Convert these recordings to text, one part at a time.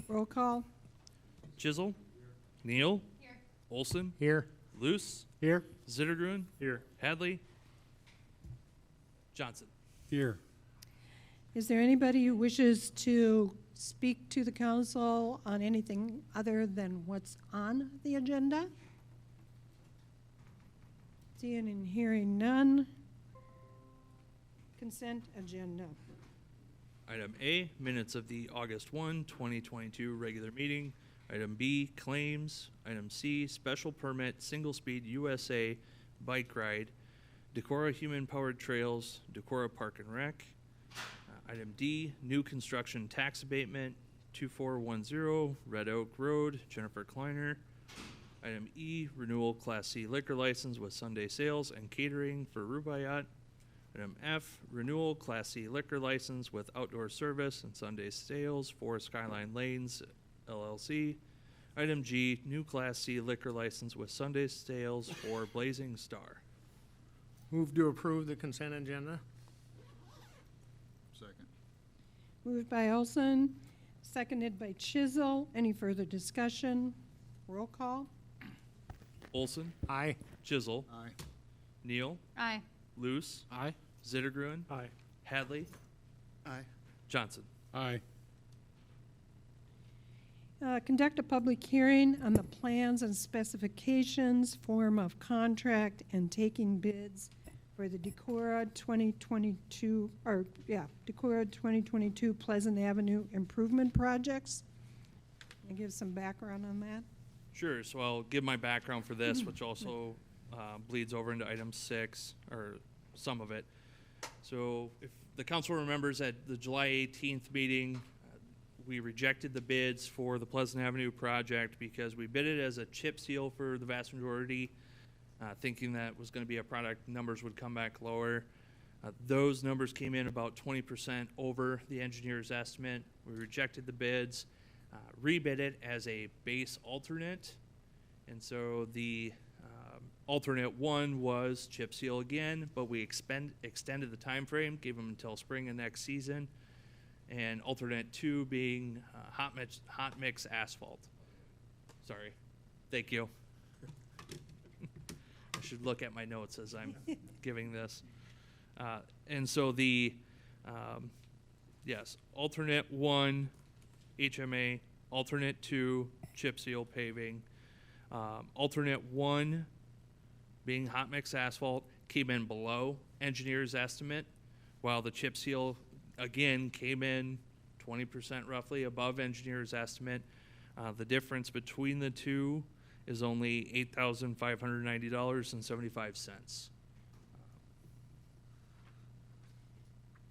Roll call. Chisel. Neal. Olson. Here. Luce. Here. Zittergruen. Here. Hadley. Johnson. Here. Is there anybody who wishes to speak to the council on anything other than what's on the agenda? Seeing and hearing none. Consent agenda. Item A, minutes of the August 1, 2022 regular meeting. Item B, claims. Item C, special permit, single-speed USA bike ride. Decorah human-powered trails, Decorah Park and Rec. Item D, new construction tax abatement, 2410 Red Oak Road, Jennifer Kleiner. Item E, renewal Class C liquor license with Sunday sales and catering for Rubaiyat. Item F, renewal Class C liquor license with outdoor service and Sunday sales for Skyline Lanes LLC. Item G, new Class C liquor license with Sunday sales for Blazing Star. Move to approve the consent agenda. Second. Moved by Olson, seconded by Chisel. Any further discussion? Roll call. Olson. Aye. Chisel. Aye. Neal. Aye. Luce. Aye. Zittergruen. Aye. Hadley. Aye. Johnson. Aye. Conduct a public hearing on the plans and specifications, form of contract, and taking bids for the Decorah 2022, Decorah 2022 Pleasant Avenue improvement projects. Can you give some background on that? Sure, so I'll give my background for this, which also bleeds over into item 6, or some of it. So if the council remembers at the July 18th meeting, we rejected the bids for the Pleasant Avenue project because we bid it as a chip seal for the vast majority, thinking that was going to be a product numbers would come back lower. Those numbers came in about 20% over the engineer's estimate. We rejected the bids, rebid it as a base alternate, and so the alternate 1 was chip seal again, but we extended the time frame, gave them until spring of next season, and alternate 2 being hot mix asphalt. Sorry, thank you. I should look at my notes as I'm giving this. And so the, yes, alternate 1, HMA, alternate 2, chip seal paving. Alternate 1 being hot mix asphalt came in below engineer's estimate, while the chip seal again came in 20% roughly above engineer's estimate. The difference between the two is only $8,590.75.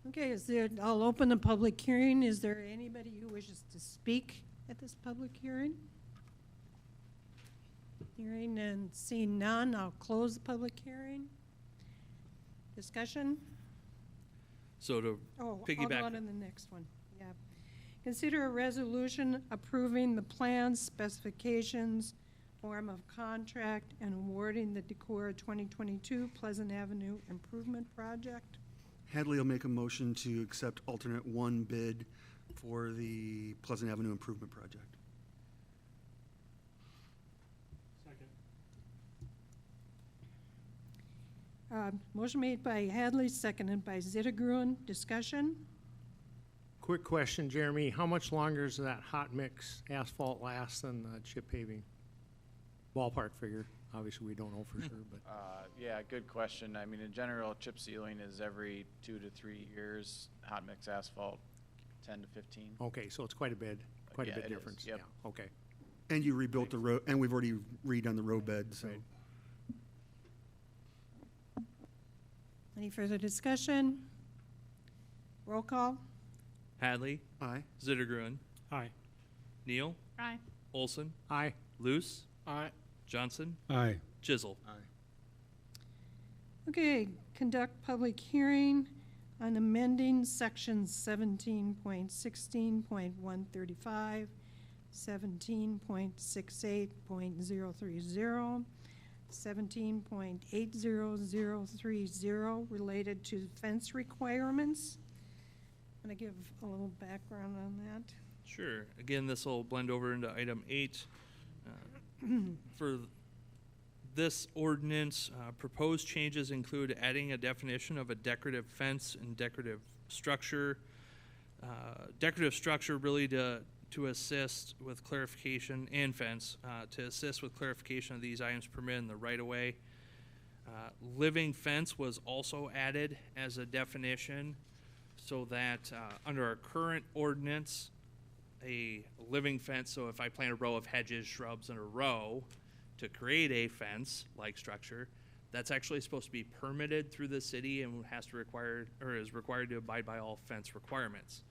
Okay, I'll open the public hearing. Is there anybody who wishes to speak at this public hearing? Hearing and seeing none, I'll close the public hearing. Discussion? So to I'll piggyback. go on to the next one. Yeah. Consider a resolution approving the plans, specifications, form of contract, and awarding the Decorah 2022 Pleasant Avenue Improvement Project. Hadley will make a motion to accept alternate 1 bid for the Pleasant Avenue Improvement Project. Second. Motion made by Hadley, seconded by Zittergruen. Discussion? Quick question, Jeremy. How much longer does that hot mix asphalt last than the chip paving? Ballpark figure. Obviously, we don't know for sure, but. Yeah, good question. I mean, in general, chip sealing is every 2 to 3 years. Hot mix asphalt, 10 to 15. Okay, so it's quite a bit Yeah, it is. difference. Yep. Yeah, okay. And you rebuilt the road, and we've already redone the road bed, so. Right. Any further discussion? Roll call. Hadley. Aye. Zittergruen. Aye. Neal. Aye. Olson. Aye. Luce. Aye. Johnson. Aye. Chisel. Aye. Okay, conduct public hearing on amending sections 17.16.135, 17.68.030, 17.80030 related to fence requirements. I'm going to give a little background on that. Sure. Again, this will blend over into item 8. For this ordinance, proposed changes include adding a definition of a decorative fence and decorative structure. Decorative structure really to assist with clarification, and fence, to assist with clarification of these items permitted in the right-of-way. Living fence was also added as a definition so that under our current ordinance, a living fence, so if I plant a row of hedges, shrubs in a row to create a fence-like structure, that's actually supposed to be permitted through the city and is required to abide by all fence requirements.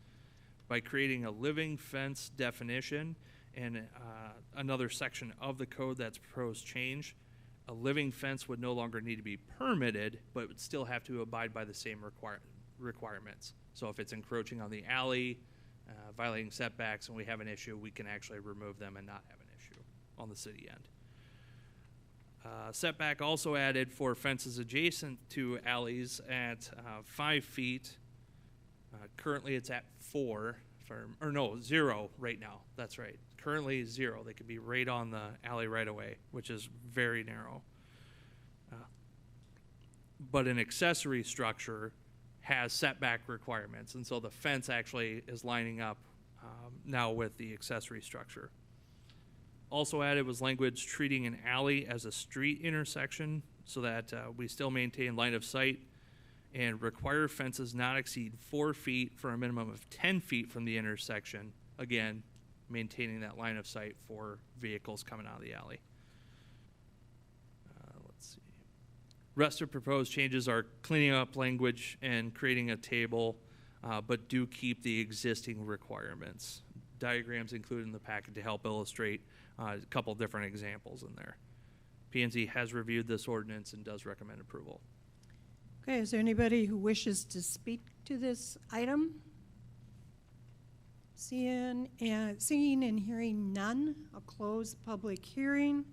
By creating a living fence definition and another section of the code that's proposed change, a living fence would no longer need to be permitted, but would still have to abide by the same requirements. So if it's encroaching on the alley, violating setbacks, and we have an issue, we can actually remove them and not have an issue on the city end. Setback also added for fences adjacent to alleys at 5 feet. Currently it's at 4, 0 right now. That's right. Currently 0. They could be right on the alley right away, which is very narrow. But an accessory structure has setback requirements, and so the fence actually is lining up now with the accessory structure. Also added was language treating an alley as a street intersection so that we still maintain line of sight, and require fences not exceed 4 feet for a minimum of 10 feet from the intersection, again, maintaining that line of sight for vehicles coming out of the alley. Let's see. Rest of proposed changes are cleaning up language and creating a table, but do keep the existing requirements. Diagrams included in the packet to help illustrate a couple different examples in there. P&Z has reviewed this ordinance and does recommend approval. Okay, is there anybody who wishes to speak to this item? Seeing and hearing none, I'll close the public hearing.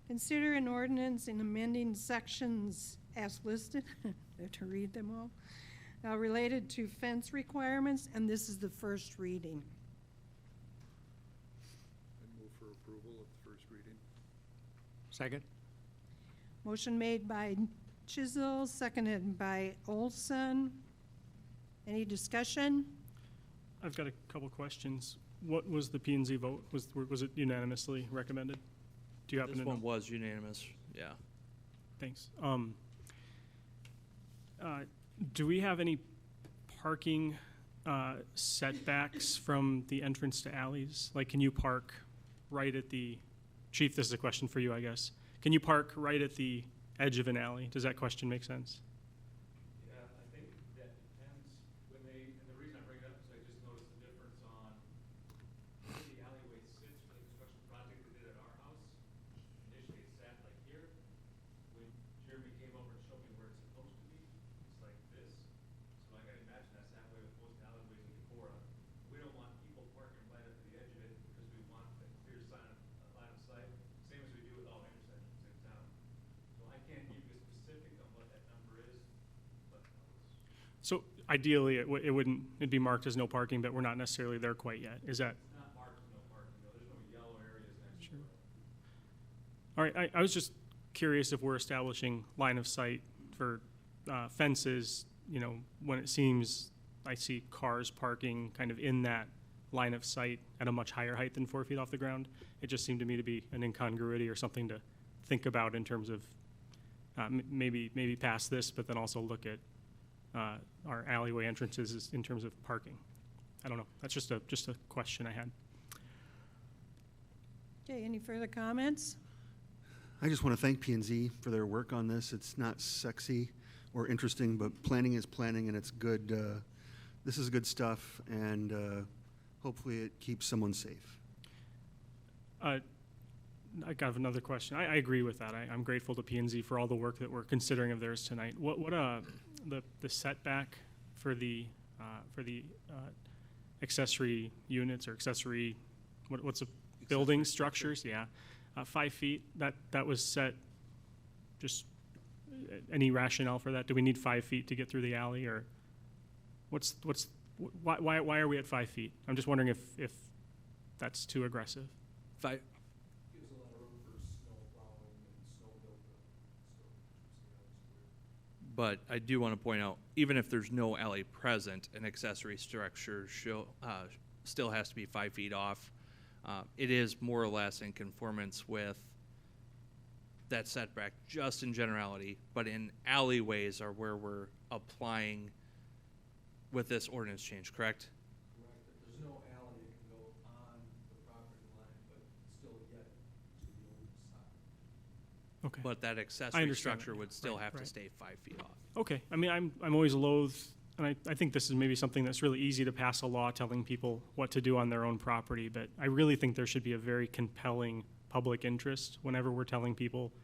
Consider an ordinance in amending sections as listed, I have to read them all, related to fence requirements, and this is the first reading. I move for approval of the first reading. Second? Motion made by Chisel, seconded by Olson. Any discussion? I've got a couple questions. What was the P&Z vote? Was it unanimously recommended? Do you happen This to know? one was unanimous, yeah. Thanks. Do we have any parking setbacks from the entrance to alleys? Like, can you park right at the, Chief, this is a question for you, I guess. Can you park right at the edge of an alley? Does that question make sense? Yeah, I think that depends when they, and the reason I bring it up is I just noticed the difference on where the alleyway sits for the construction project we did at our house. Initially it sat like here. When Jeremy came over and showed me where it's supposed to be, it's like this. So I gotta imagine that's that way with most alleyways in Decorah. We don't want people parking right up to the edge of it because we want a clear line of sight, same as we do with all intersections in town. So I can't give you a specific on what that number is, but So ideally, it'd be marked as no parking, but we're not necessarily there quite yet. Is that? it's not marked as no parking, though. There's no yellow areas next to Sure. it. All right, I was just curious if we're establishing line of sight for fences, you know, when it seems I see cars parking kind of in that line of sight at a much higher height than 4 feet off the ground. It just seemed to me to be an incongruity or something to think about in terms of maybe past this, but then also look at our alleyway entrances in terms of parking. I don't know. That's just a question I had. Okay, any further comments? I just want to thank P&Z for their work on this. It's not sexy or interesting, but planning is planning, and it's good. This is good stuff, and hopefully it keeps someone safe. I got another question. I agree with that. I'm grateful to P&Z for all the work that we're considering of theirs tonight. What the setback for the accessory units or accessory what's a building structures? Yeah, 5 feet. That was set. Just any rationale for that? Do we need 5 feet to get through the alley, or what's Why are we at 5 feet? I'm just wondering if that's too aggressive. Five, Gives a lot of room for snow plowing and snow buildup, so. but I do want to point out, even if there's no alley present, an accessory structure still has to be 5 feet off. It is more or less in conformance with that setback, just in generality, but in alleyways are where we're applying with this ordinance change, correct? Correct, if there's no alley, it can go on the property line, but still yet to the old side. Okay. But that I accessory understand structure that. would still Right, have to right. stay 5 feet off. Okay, I mean, I'm always loath, and I think this is maybe something that's really easy to pass a law telling people what to do on their own property, but I really think there should be a very compelling public interest whenever we're telling people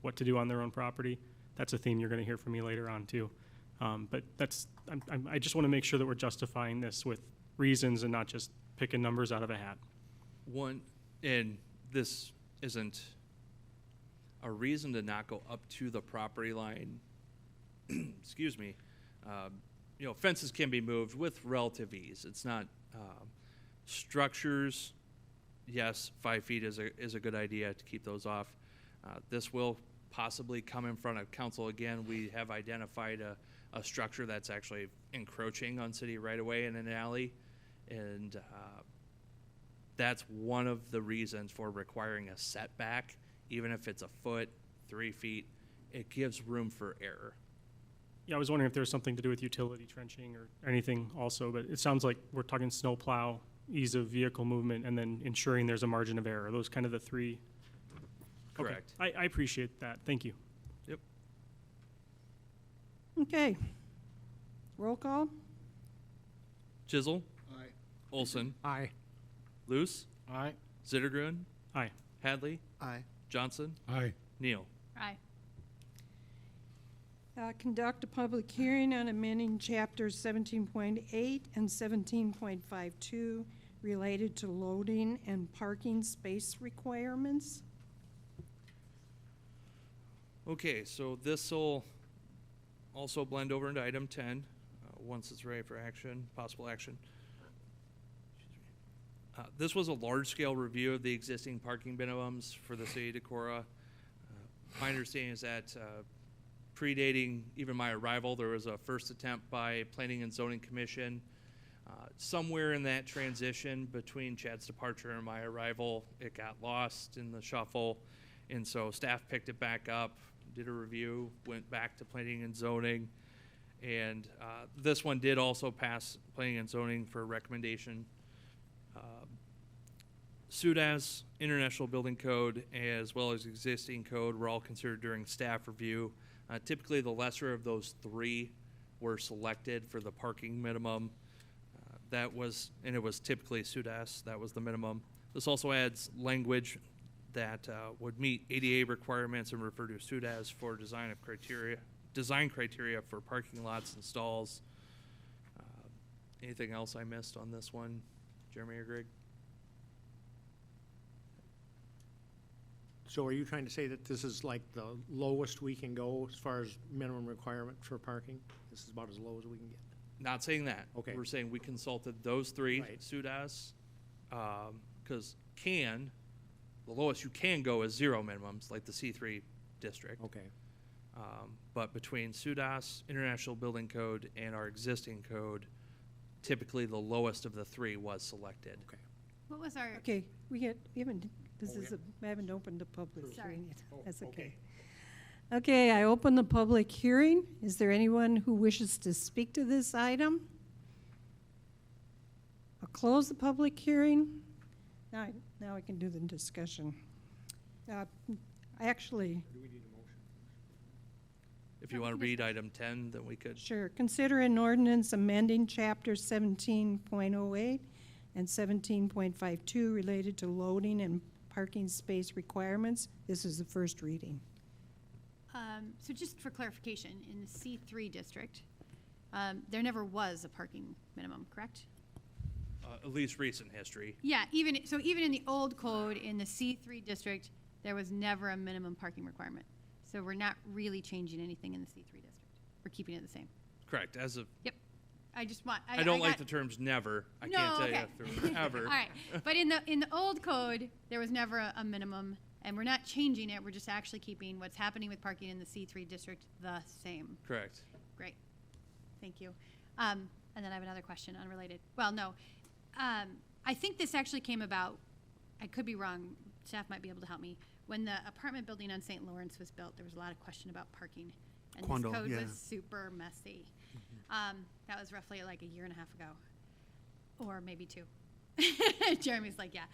what to do on their own property. That's a theme you're gonna hear from me later on too. But I just wanna make sure that we're justifying this with reasons and not just picking numbers out of a hat. One, and this isn't a reason to not go up to the property line. Excuse me. Fences can be moved with relative ease. It's not, structures, yes, 5 feet is a good idea to keep those off. This will possibly come in front of council again. We have identified a structure that's actually encroaching on city right-of-way in an alley. And that's one of the reasons for requiring a setback, even if it's a foot, 3 feet. It gives room for error. Yeah, I was wondering if there was something to do with utility trenching or anything also, but it sounds like we're talking snow plow, ease of vehicle movement, and then ensuring there's a margin of error. Are those kind of the three? Okay. Correct. I appreciate that. Thank you. Yep. Okay. Roll call? Chisel, Aye. Olson, Aye. Luce, Aye. Zittergrun, Aye. Hadley, Aye. Johnson, Aye. Neal. Aye. Conduct a public hearing on amending chapters 17.8 and 17.52 related to loading and parking space requirements. Okay, so this will also blend over into item 10, once it's ready for action, possible action. This was a large-scale review of the existing parking minimums for the city of Decorah. My understanding is that predating even my arrival, there was a first attempt by Planning and Zoning Commission. Somewhere in that transition between Chad's departure and my arrival, it got lost in the shuffle. And so staff picked it back up, did a review, went back to Planning and Zoning. And this one did also pass Planning and Zoning for recommendation. SUDAS, International Building Code, as well as existing code were all considered during staff review. Typically, the lesser of those three were selected for the parking minimum. It was typically SUDAS, that was the minimum. This also adds language that would meet ADA requirements and refer to SUDAS for design criteria for parking lots and stalls. Anything else I missed on this one, Jeremy or Greg? So are you trying to say that this is like the lowest we can go as far as minimum requirement for parking? This is about as low as we can get? Not saying that. Okay. We're saying we consulted those three, Right. SUDAS, because the lowest you can go is 0 minimums, like the C3 district. Okay. But between SUDAS, International Building Code, and our existing code, typically the lowest of the three was selected. Okay. What was our, Okay, we haven't, Oh, I haven't opened the public Sorry. hearing yet. Oh, That's okay. okay. Okay, I open the public hearing. Is there anyone who wishes to speak to this item? I'll close the public hearing. Now I can do the discussion. Actually, Do we need a motion? If you want to read item 10, then we could. sure. Consider an ordinance amending chapter 17.08 and 17.52 related to loading and parking space requirements. This is the first reading. so just for clarification, in the C3 district, there never was a parking minimum, correct? At least recent history. Yeah, even in the old code, in the C3 district, there was never a minimum parking requirement. So we're not really changing anything in the C3 district. We're keeping it the same. Correct. As of Yep. I just want. I don't like got- the terms never. I No, can't tell okay. you if there were ever. All right, but in the old code, there was never a minimum, and we're not changing it. We're just actually keeping what's happening with parking in the C3 district the same. Correct. Great, thank you. And then I have another question, unrelated. Well, no, I think this actually came about. I could be wrong. Staff might be able to help me. When the apartment building on St. Lawrence was built, there was a lot of question about parking, and Quandle, this code yeah. was super messy. That was roughly like a year and a half ago, or maybe 2. Jeremy's like, yeah.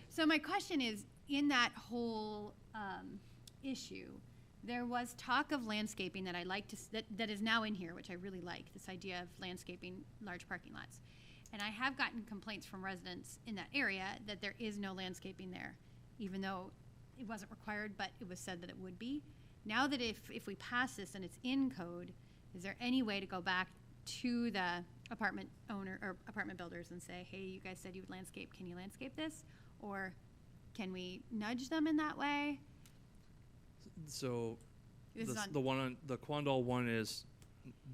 So my question is, in that whole issue, there was talk of landscaping that I like to, that is now in here, which I really like, this idea of landscaping large parking lots. And I have gotten complaints from residents in that area that there is no landscaping there, even though it wasn't required, but it was said that it would be. Now that if we pass this and it's in code, is there any way to go back to the apartment owner or apartment builders and say, hey, you guys said you would landscape, can you landscape this? Or can we nudge them in that way? So This is the, on- the one on the Quandall one is,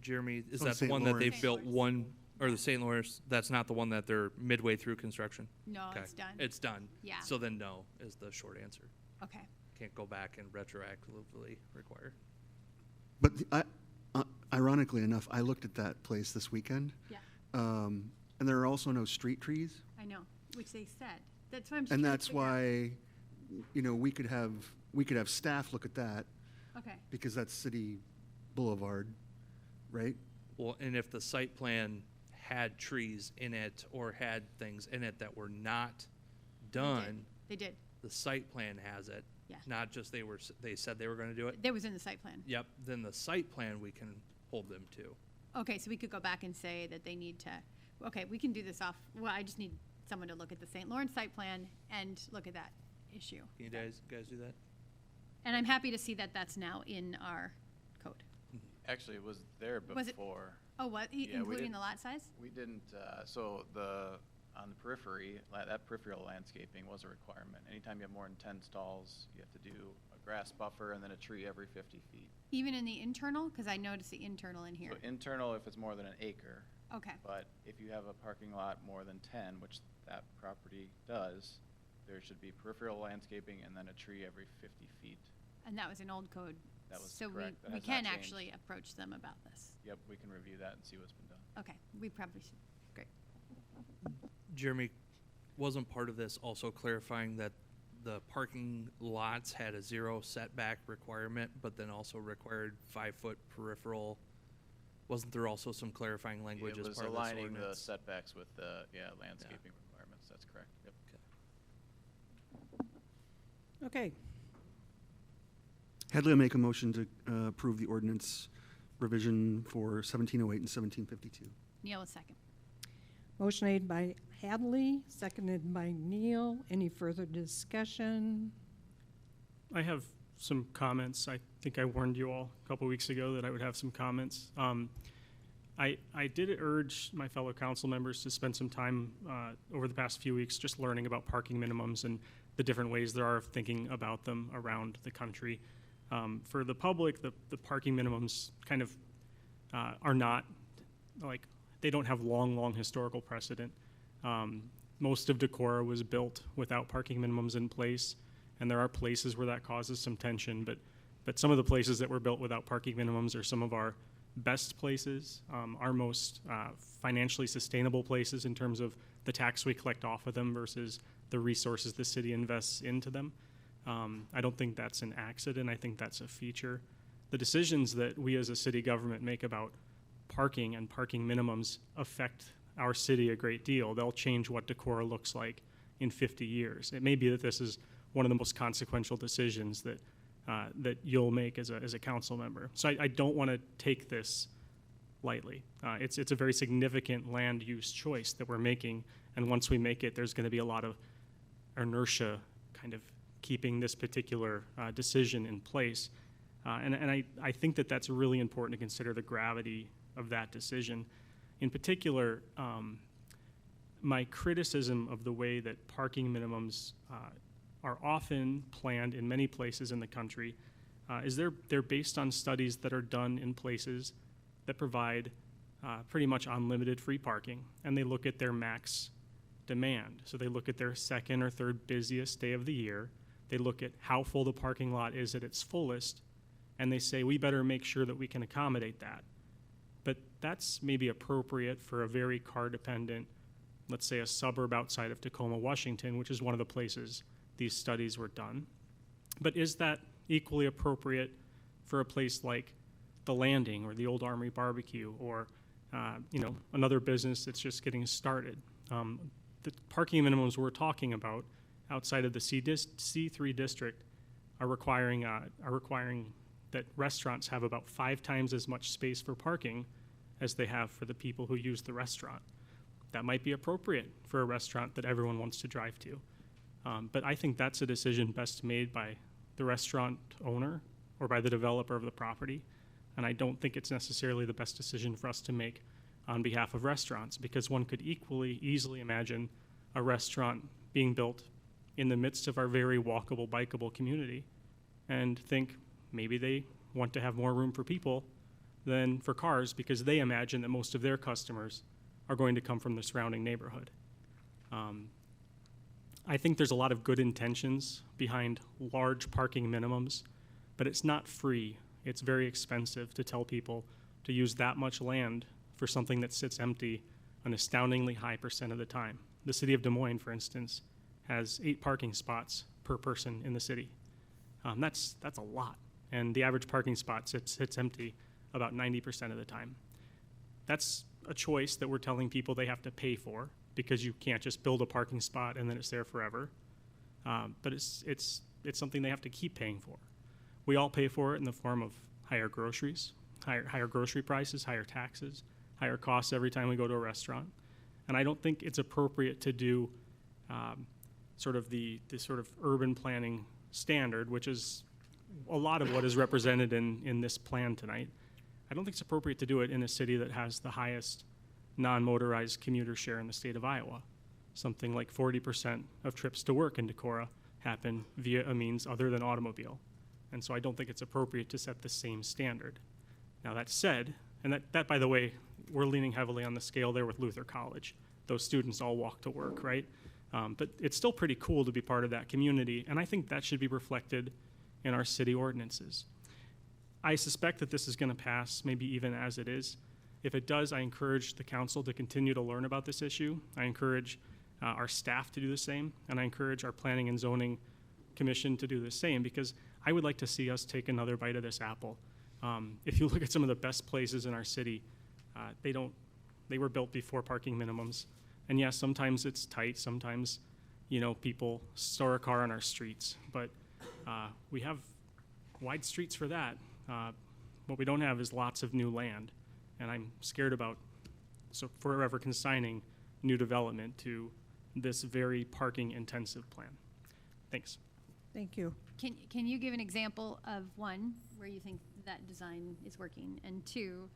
Jeremy, is On that the St. one that they've Lawrence. built St. one, or the St. Lawrence, that's not the one that they're midway through construction? No, Okay. it's done. It's done. Yeah. So then no is the short answer. Okay. Can't go back and retroactively require. But ironically enough, I looked at that place this weekend, Yeah, and there are also no street trees. I know, which they said. That's why I'm just And trying to that's figure out- why, we could have staff look at that, Okay, because that's city boulevard, right? Well, and if the site plan had trees in it or had things in it that were not done, they did. the site plan has it. Yeah. Not just they said they were gonna do it. That was in the site plan. Yep, then the site plan we can hold them to. Okay, so we could go back and say that they need to, okay, we can do this off, well, I just need someone to look at the St. Lawrence site plan and look at that issue. Can you guys do that? And I'm happy to see that that's now in our code. Actually, it was there Was it- before. Oh, what, Yeah, we including did- the lot size? We didn't, on the periphery, that peripheral landscaping was a requirement. Anytime you have more than 10 stalls, you have to do a grass buffer and then a tree every 50 feet. Even in the internal? Because I noticed the internal in here. So internal if it's more than an acre, Okay, but if you have a parking lot more than 10, which that property does, there should be peripheral landscaping and then a tree every 50 feet. and that was an old code. That was So correct. That we has not can changed. actually approach them about this. Yep, we can review that and see what's been done. Okay, we probably should, great. Jeremy, wasn't part of this also clarifying that the parking lots had a 0 setback requirement, but then also required 5-foot peripheral? Wasn't there also some clarifying language as part of this It was aligning the ordinance? setbacks with the, landscaping requirements, that's correct, yep. Okay, Hadley will make a motion to approve the ordinance revision for 1708 and 1752. Neil, a second. motion made by Hadley, seconded by Neal. Any further discussion? I have some comments. I think I warned you all a couple weeks ago that I would have some comments. I did urge my fellow council members to spend some time over the past few weeks just learning about parking minimums and the different ways there are of thinking about them around the country. For the public, the parking minimums kind of are not, like, they don't have long historical precedent. Most of Decorah was built without parking minimums in place, and there are places where that causes some tension, but some of the places that were built without parking minimums are some of our best places, our most financially sustainable places in terms of the tax we collect off of them versus the resources the city invests into them. I don't think that's an accident. I think that's a feature. The decisions that we as a city government make about parking and parking minimums affect our city a great deal. They'll change what Decorah looks like in 50 years. It may be that this is one of the most consequential decisions that that you'll make as a council member. So I don't want to take this lightly. It's a very significant land use choice that we're making, and once we make it, there's going to be a lot of inertia kind of keeping this particular decision in place. And I think that that's really important to consider the gravity of that decision. In particular, my criticism of the way that parking minimums are often planned in many places in the country is they're based on studies that are done in places that provide pretty much unlimited free parking, and they look at their max demand. So they look at their second or third busiest day of the year. They look at how full the parking lot is at its fullest, and they say, we better make sure that we can accommodate that. But that's maybe appropriate for a very car-dependent, let's say a suburb outside of Tacoma, Washington, which is one of the places these studies were done. But is that equally appropriate for a place like the Landing or the Old Armory Barbecue or another business that's just getting started? The parking minimums we're talking about outside of the C3 district are requiring that restaurants have about 5 times as much space for parking as they have for the people who use the restaurant. That might be appropriate for a restaurant that everyone wants to drive to. But I think that's a decision best made by the restaurant owner or by the developer of the property. And I don't think it's necessarily the best decision for us to make on behalf of restaurants, because one could equally easily imagine a restaurant being built in the midst of our very walkable, bikeable community and think maybe they want to have more room for people than for cars because they imagine that most of their customers are going to come from the surrounding neighborhood. I think there's a lot of good intentions behind large parking minimums, but it's not free. It's very expensive to tell people to use that much land for something that sits empty an astoundingly high % of the time. The city of Des Moines, for instance, has 8 parking spots per person in the city. That's a lot. And the average parking spot sits empty about 90% of the time. That's a choice that we're telling people they have to pay for, because you can't just build a parking spot and then it's there forever. But it's something they have to keep paying for. We all pay for it in the form of higher groceries, higher grocery prices, higher taxes, higher costs every time we go to a restaurant. And I don't think it's appropriate to do sort of the sort of urban planning standard, which is a lot of what is represented in this plan tonight. I don't think it's appropriate to do it in a city that has the highest non-motorized commuter share in the state of Iowa. Something like 40% of trips to work in Decorah happen via a means other than automobile. And so I don't think it's appropriate to set the same standard. Now that said, and that by the way, we're leaning heavily on the scale there with Luther College. Those students all walk to work, right? But it's still pretty cool to be part of that community, and I think that should be reflected in our city ordinances. I suspect that this is going to pass, maybe even as it is. If it does, I encourage the council to continue to learn about this issue. I encourage our staff to do the same, and I encourage our Planning and Zoning Commission to do the same, because I would like to see us take another bite of this apple. If you look at some of the best places in our city, they were built before parking minimums. And yes, sometimes it's tight, sometimes, people store a car on our streets, but we have wide streets for that. What we don't have is lots of new land, and I'm scared about forever consigning new development to this very parking intensive plan. Thanks. Thank you. Can you give an example of one where you think that design is working, and 2,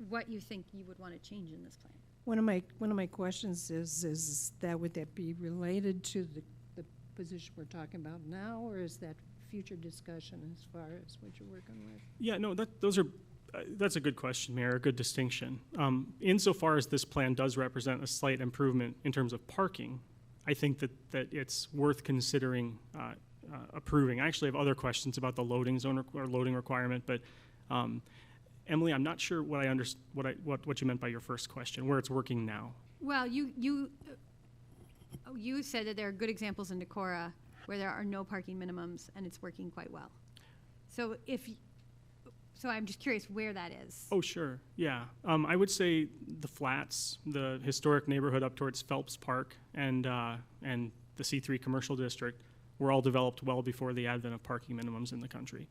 what you think you would want to change in this plan? One of my questions is that would that be related to the position we're talking about now, or is that future discussion as far as what you're working with? Yeah, no, that's a good question, Mayor, a good distinction. Insofar as this plan does represent a slight improvement in terms of parking, I think that it's worth considering approving. I actually have other questions about the loading zone or loading requirement, but Emily, I'm not sure what you meant by your first question, where it's working now. Well, you said that there are good examples in Decorah where there are no parking minimums and it's working quite well. So I'm just curious where that is. Oh, sure. Yeah. I would say the Flats, the historic neighborhood up towards Phelps Park, and the C3 commercial district were all developed well before the advent of parking minimums in the country.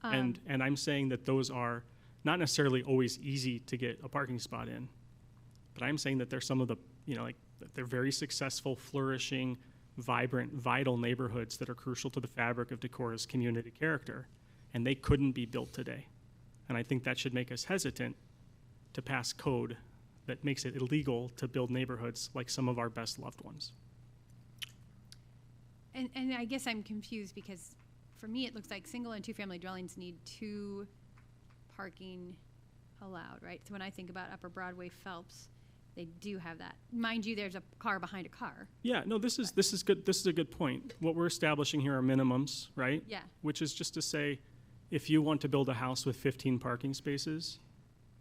And I'm saying that those are not necessarily always easy to get a parking spot in, but I'm saying that they're some of the, they're very successful, flourishing, vibrant, vital neighborhoods that are crucial to the fabric of Decorah's community character, and they couldn't be built today. And I think that should make us hesitant to pass code that makes it illegal to build neighborhoods like some of our best loved ones. And I guess I'm confused because for me it looks like single and 2-family dwellings need 2 parking allowed, right? So when I think about Upper Broadway Phelps, they do have that. Mind you, there's a car behind a car. Yeah, no, this is good. This is a good point. What we're establishing here are minimums, right? Yeah. Which is just to say, if you want to build a house with 15 parking spaces,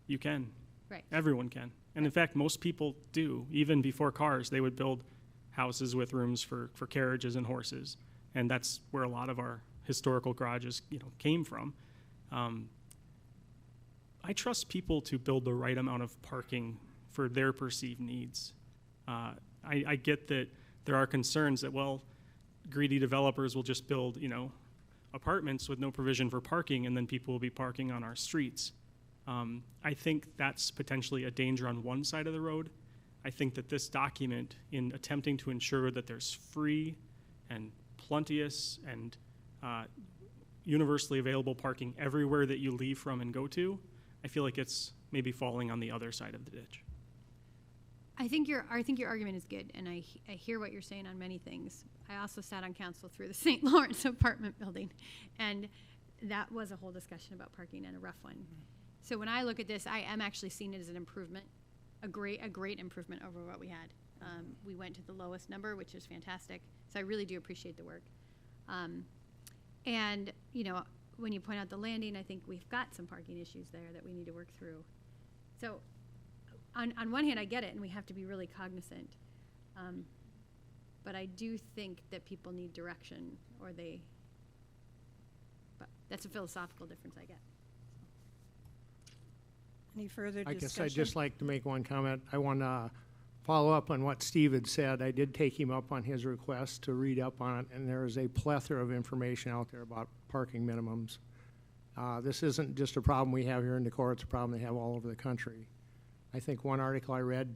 you can. Right. Everyone can. And in fact, most people do. Even before cars, they would build houses with rooms for carriages and horses. And that's where a lot of our historical garages, came from. I trust people to build the right amount of parking for their perceived needs. I get that there are concerns that, well, greedy developers will just build, apartments with no provision for parking, and then people will be parking on our streets. I think that's potentially a danger on one side of the road. I think that this document, in attempting to ensure that there's free and plenteous and universally available parking everywhere that you leave from and go to, I feel like it's maybe falling on the other side of the ditch. I think your argument is good, and I hear what you're saying on many things. I also sat on council through the St. Lawrence apartment building, and that was a whole discussion about parking, and a rough one. So when I look at this, I am actually seeing it as an improvement, a great improvement over what we had. We went to the lowest number, which is fantastic. So I really do appreciate the work. And when you point out the landing, I think we've got some parking issues there that we need to work through. So on one hand, I get it, and we have to be really cognizant. But I do think that people need direction, but that's a philosophical difference I get. Any further I discussion? guess I'd just like to make one comment. I want to follow up on what Steve had said. I did take him up on his request to read up on it, and there is a plethora of information out there about parking minimums. This isn't just a problem we have here in Decorah, it's a problem they have all over the country. I think one article I read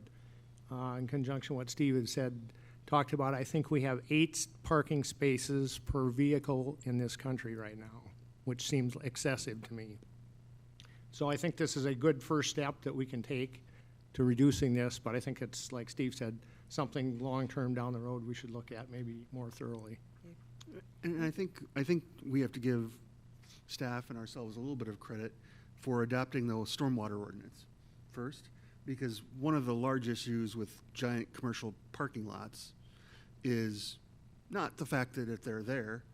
in conjunction with what Steve had said talked about, I think we have 8 parking spaces per vehicle in this country right now, which seems excessive to me. So I think this is a good first step that we can take to reducing this, but I think it's, like Steve said, something long-term down the road we should look at maybe more thoroughly. And I think we have to give staff and ourselves a little bit of credit for adopting the stormwater ordinance first, because one of the large issues with giant commercial parking lots is not the fact that they're there,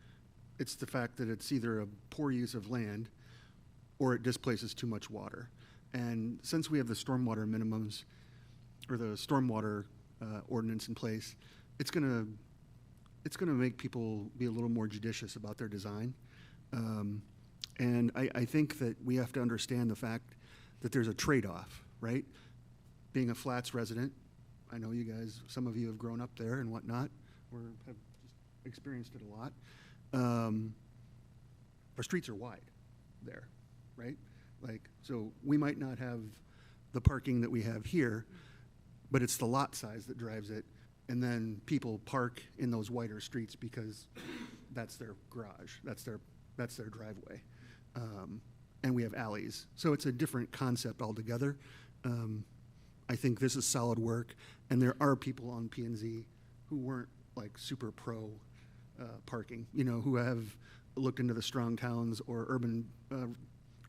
it's the fact that it's either a poor use of land or it displaces too much water. And since we have the stormwater minimums, or the stormwater ordinance in place, it's gonna make people be a little more judicious about their design. And I think that we have to understand the fact that there's a trade-off, right? Being a Flats resident, I know you guys, some of you have grown up there and whatnot, or have just experienced it a lot. Our streets are wide there, right? So we might not have the parking that we have here, but it's the lot size that drives it. And then people park in those wider streets because that's their garage, that's their driveway. And we have alleys. So it's a different concept altogether. I think this is solid work, and there are people on P&Z who weren't super pro parking, who have looked into the strong towns or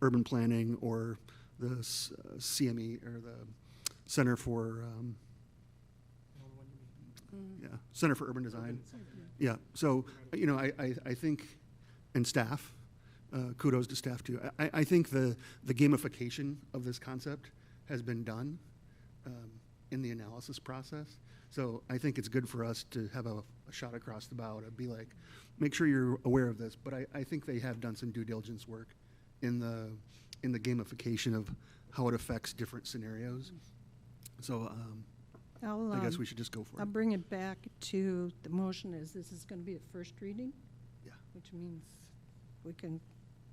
urban planning or the CME or the Center for Center for Urban Design. Yeah. So I think, and staff, kudos to staff too. I think the gamification of this concept has been done in the analysis process. So I think it's good for us to have a shot across the bow to be like, make sure you're aware of this. But I think they have done some due diligence work in the gamification of how it affects different scenarios. So I guess we should just go for I'll it. bring it back to the motion as this is going to be a first reading. Yeah. Which means we can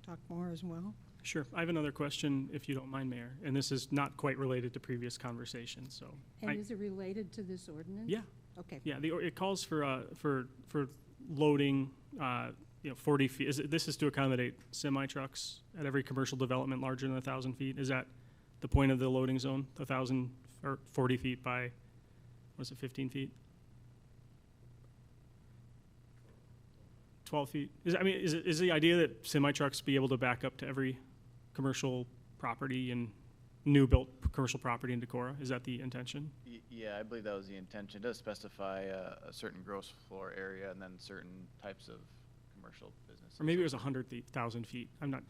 talk more as well. Sure. I have another question, if you don't mind, Mayor, and this is not quite related to previous conversations, so. And is it related to this ordinance? Yeah. Okay. Yeah, it calls for loading, 40 feet. This is to accommodate semi-trucks at every commercial development larger than 1,000 feet? Is that the point of the loading zone, 1,000 or 40 feet by, what is it, 15 feet? 12 feet? Is the idea that semi-trucks be able to back up to every commercial property and new built commercial property in Decorah. Is that the intention? Yeah, I believe that was the intention. It does specify a certain gross floor area and then certain types of commercial businesses. Or maybe it was 100,000 feet. I'm not,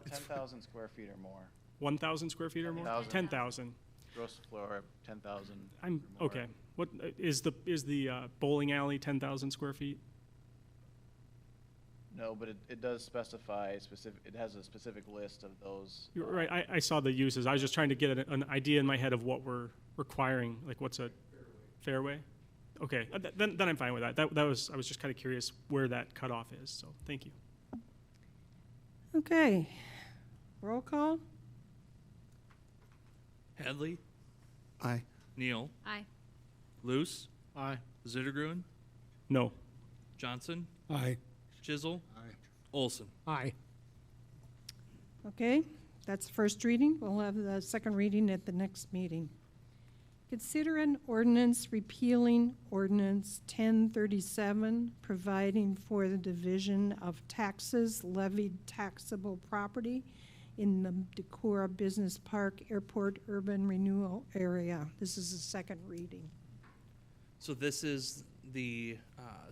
10,000 square feet or more. 1,000 square feet or more? 10,000. 10,000. Gross floor, 10,000. I'm, or more. okay. What, is the bowling alley 10,000 square feet? No, but it does specify it has a specific list of those. You're right, I saw the uses. I was just trying to get an idea in my head of what we're requiring, like what's a fairway? Okay, then I'm fine with that. I was just kind of curious where that cutoff is, so thank you. Okay. Roll call? Hadley, Aye. Neal, Aye. Luce, Aye. Zittergruen, No. Johnson, Aye. Chisel, Olson. Aye. Okay, that's the first reading. We'll have the second reading at the next meeting. Consider an ordinance repealing Ordinance 1037, providing for the division of taxes levied taxable property in the Decorah Business Park Airport Urban Renewal Area. This is the second reading. So this is the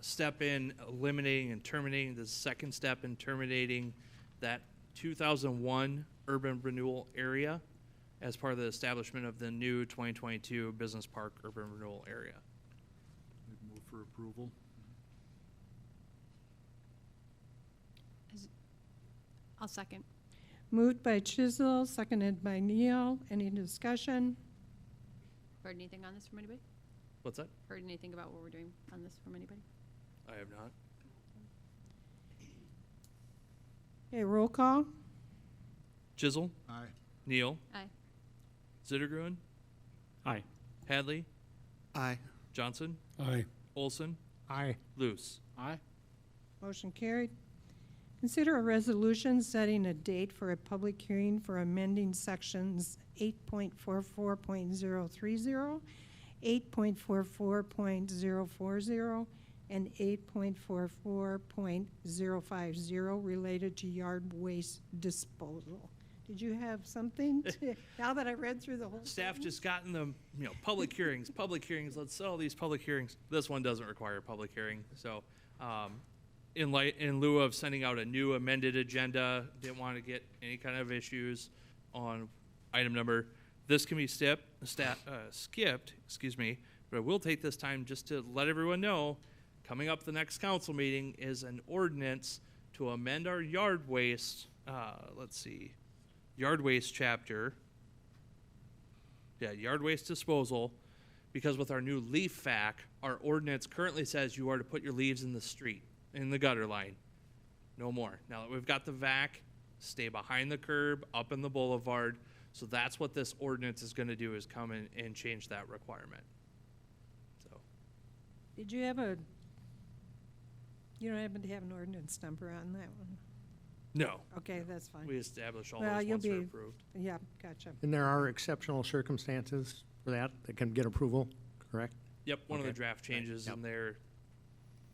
step in eliminating and terminating, the second step in terminating that 2001 urban renewal area as part of the establishment of the new 2022 Business Park Urban Renewal Area. Move for approval. I'll second. Moved by Chisel, seconded by Neal. Any discussion? Heard anything on this from anybody? What's that? Heard anything about what we're doing on this from anybody? I have not. Okay, roll call? Chisel, Aye. Neal, Aye. Zittergruen, Aye. Hadley, Aye. Johnson, Aye. Olson, Aye. Luce. Aye. Motion carried. Consider a resolution setting a date for a public hearing for amending sections 8.44.030, 8.44.040, and 8.44.050 related to yard waste disposal. Did you have something to, now that I read through the whole Staff sentence? just gotten them, public hearings, let's settle these public hearings. This one doesn't require a public hearing, so, in lieu of sending out a new amended agenda, didn't want to get any kind of issues on item number. This can be skipped, but I will take this time just to let everyone know, coming up the next council meeting is an ordinance to amend our yard waste, yard waste chapter. Yeah, yard waste disposal, because with our new leaf vac, our ordinance currently says you are to put your leaves in the street, in the gutter line. No more. Now that we've got the vac, stay behind the curb, up in the boulevard. So that's what this ordinance is going to do, is come in and change that requirement. So Did you don't happen to have an ordinance number on that one? no, Okay, that's fine. we establish all Well, those you'll once they're be- approved. Yeah, gotcha. And there are exceptional circumstances for that can get approval, correct? Yep, one of the Okay. draft changes Yep. in there.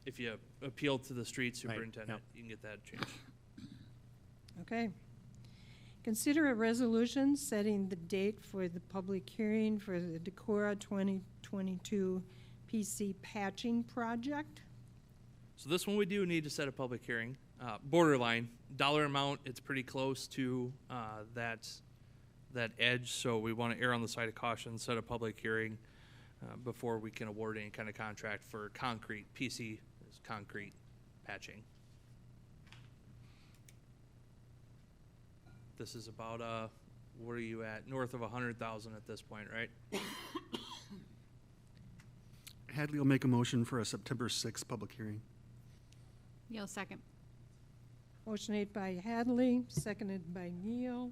If you appeal to the street Right, superintendent, yep. you can get that changed. Okay. Consider a resolution setting the date for the public hearing for the Decorah 2022 PC patching project. So this one we do need to set a public hearing. Borderline, dollar amount, it's pretty close to that edge, so we want to err on the side of caution, set a public hearing before we can award any kind of contract for concrete. PC is concrete patching. This is about, what are you at? North of 100,000 at this point, right? Hadley will make a motion for a September 6th public hearing. Neil, second. Motion made by Hadley, seconded by Neal.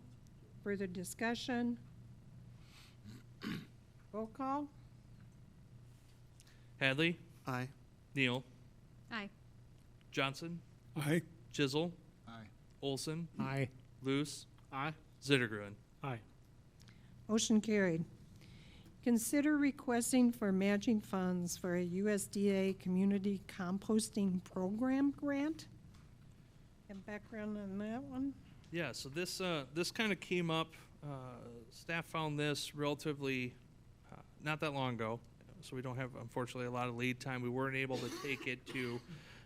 Further discussion? Roll call? Hadley, Aye. Neal, Aye. Johnson, Aye. Chisel, Aye. Olson, Aye. Luce, Aye. Zittergruen. Aye. Motion carried. Consider requesting for matching funds for a USDA Community Composting Program grant. And background on that one? Yeah, so this kind of came up staff found this relatively not that long ago, so we don't have, unfortunately, a lot of lead time. We weren't able to take it to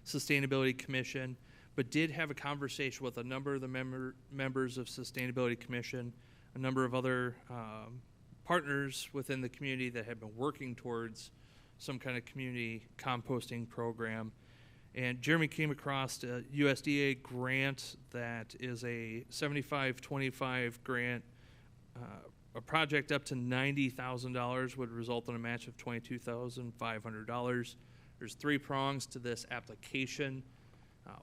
Sustainability Commission, but did have a conversation with a number of the members of Sustainability Commission, a number of other partners within the community that have been working towards some kind of community composting program. And Jeremy came across a USDA grant that is a 75-25 grant. A project up to $90,000 would result in a match of $22,500. There's 3 prongs to this application.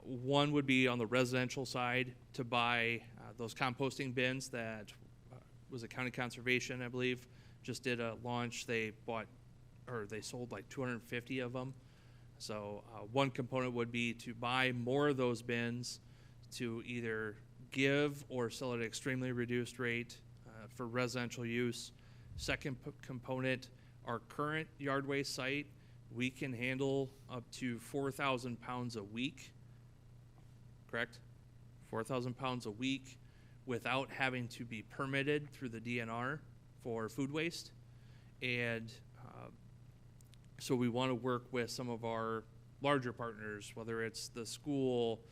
One would be on the residential side to buy those composting bins that was a county conservation, I believe, just did a launch. They sold like 250 of them. So one component would be to buy more of those bins to either give or sell at an extremely reduced rate for residential use. Second component, our current yard waste site, we can handle up to 4,000 pounds a week, correct? 4,000 pounds a week without having to be permitted through the DNR for food waste. And so we want to work with some of our larger partners, whether it's the school,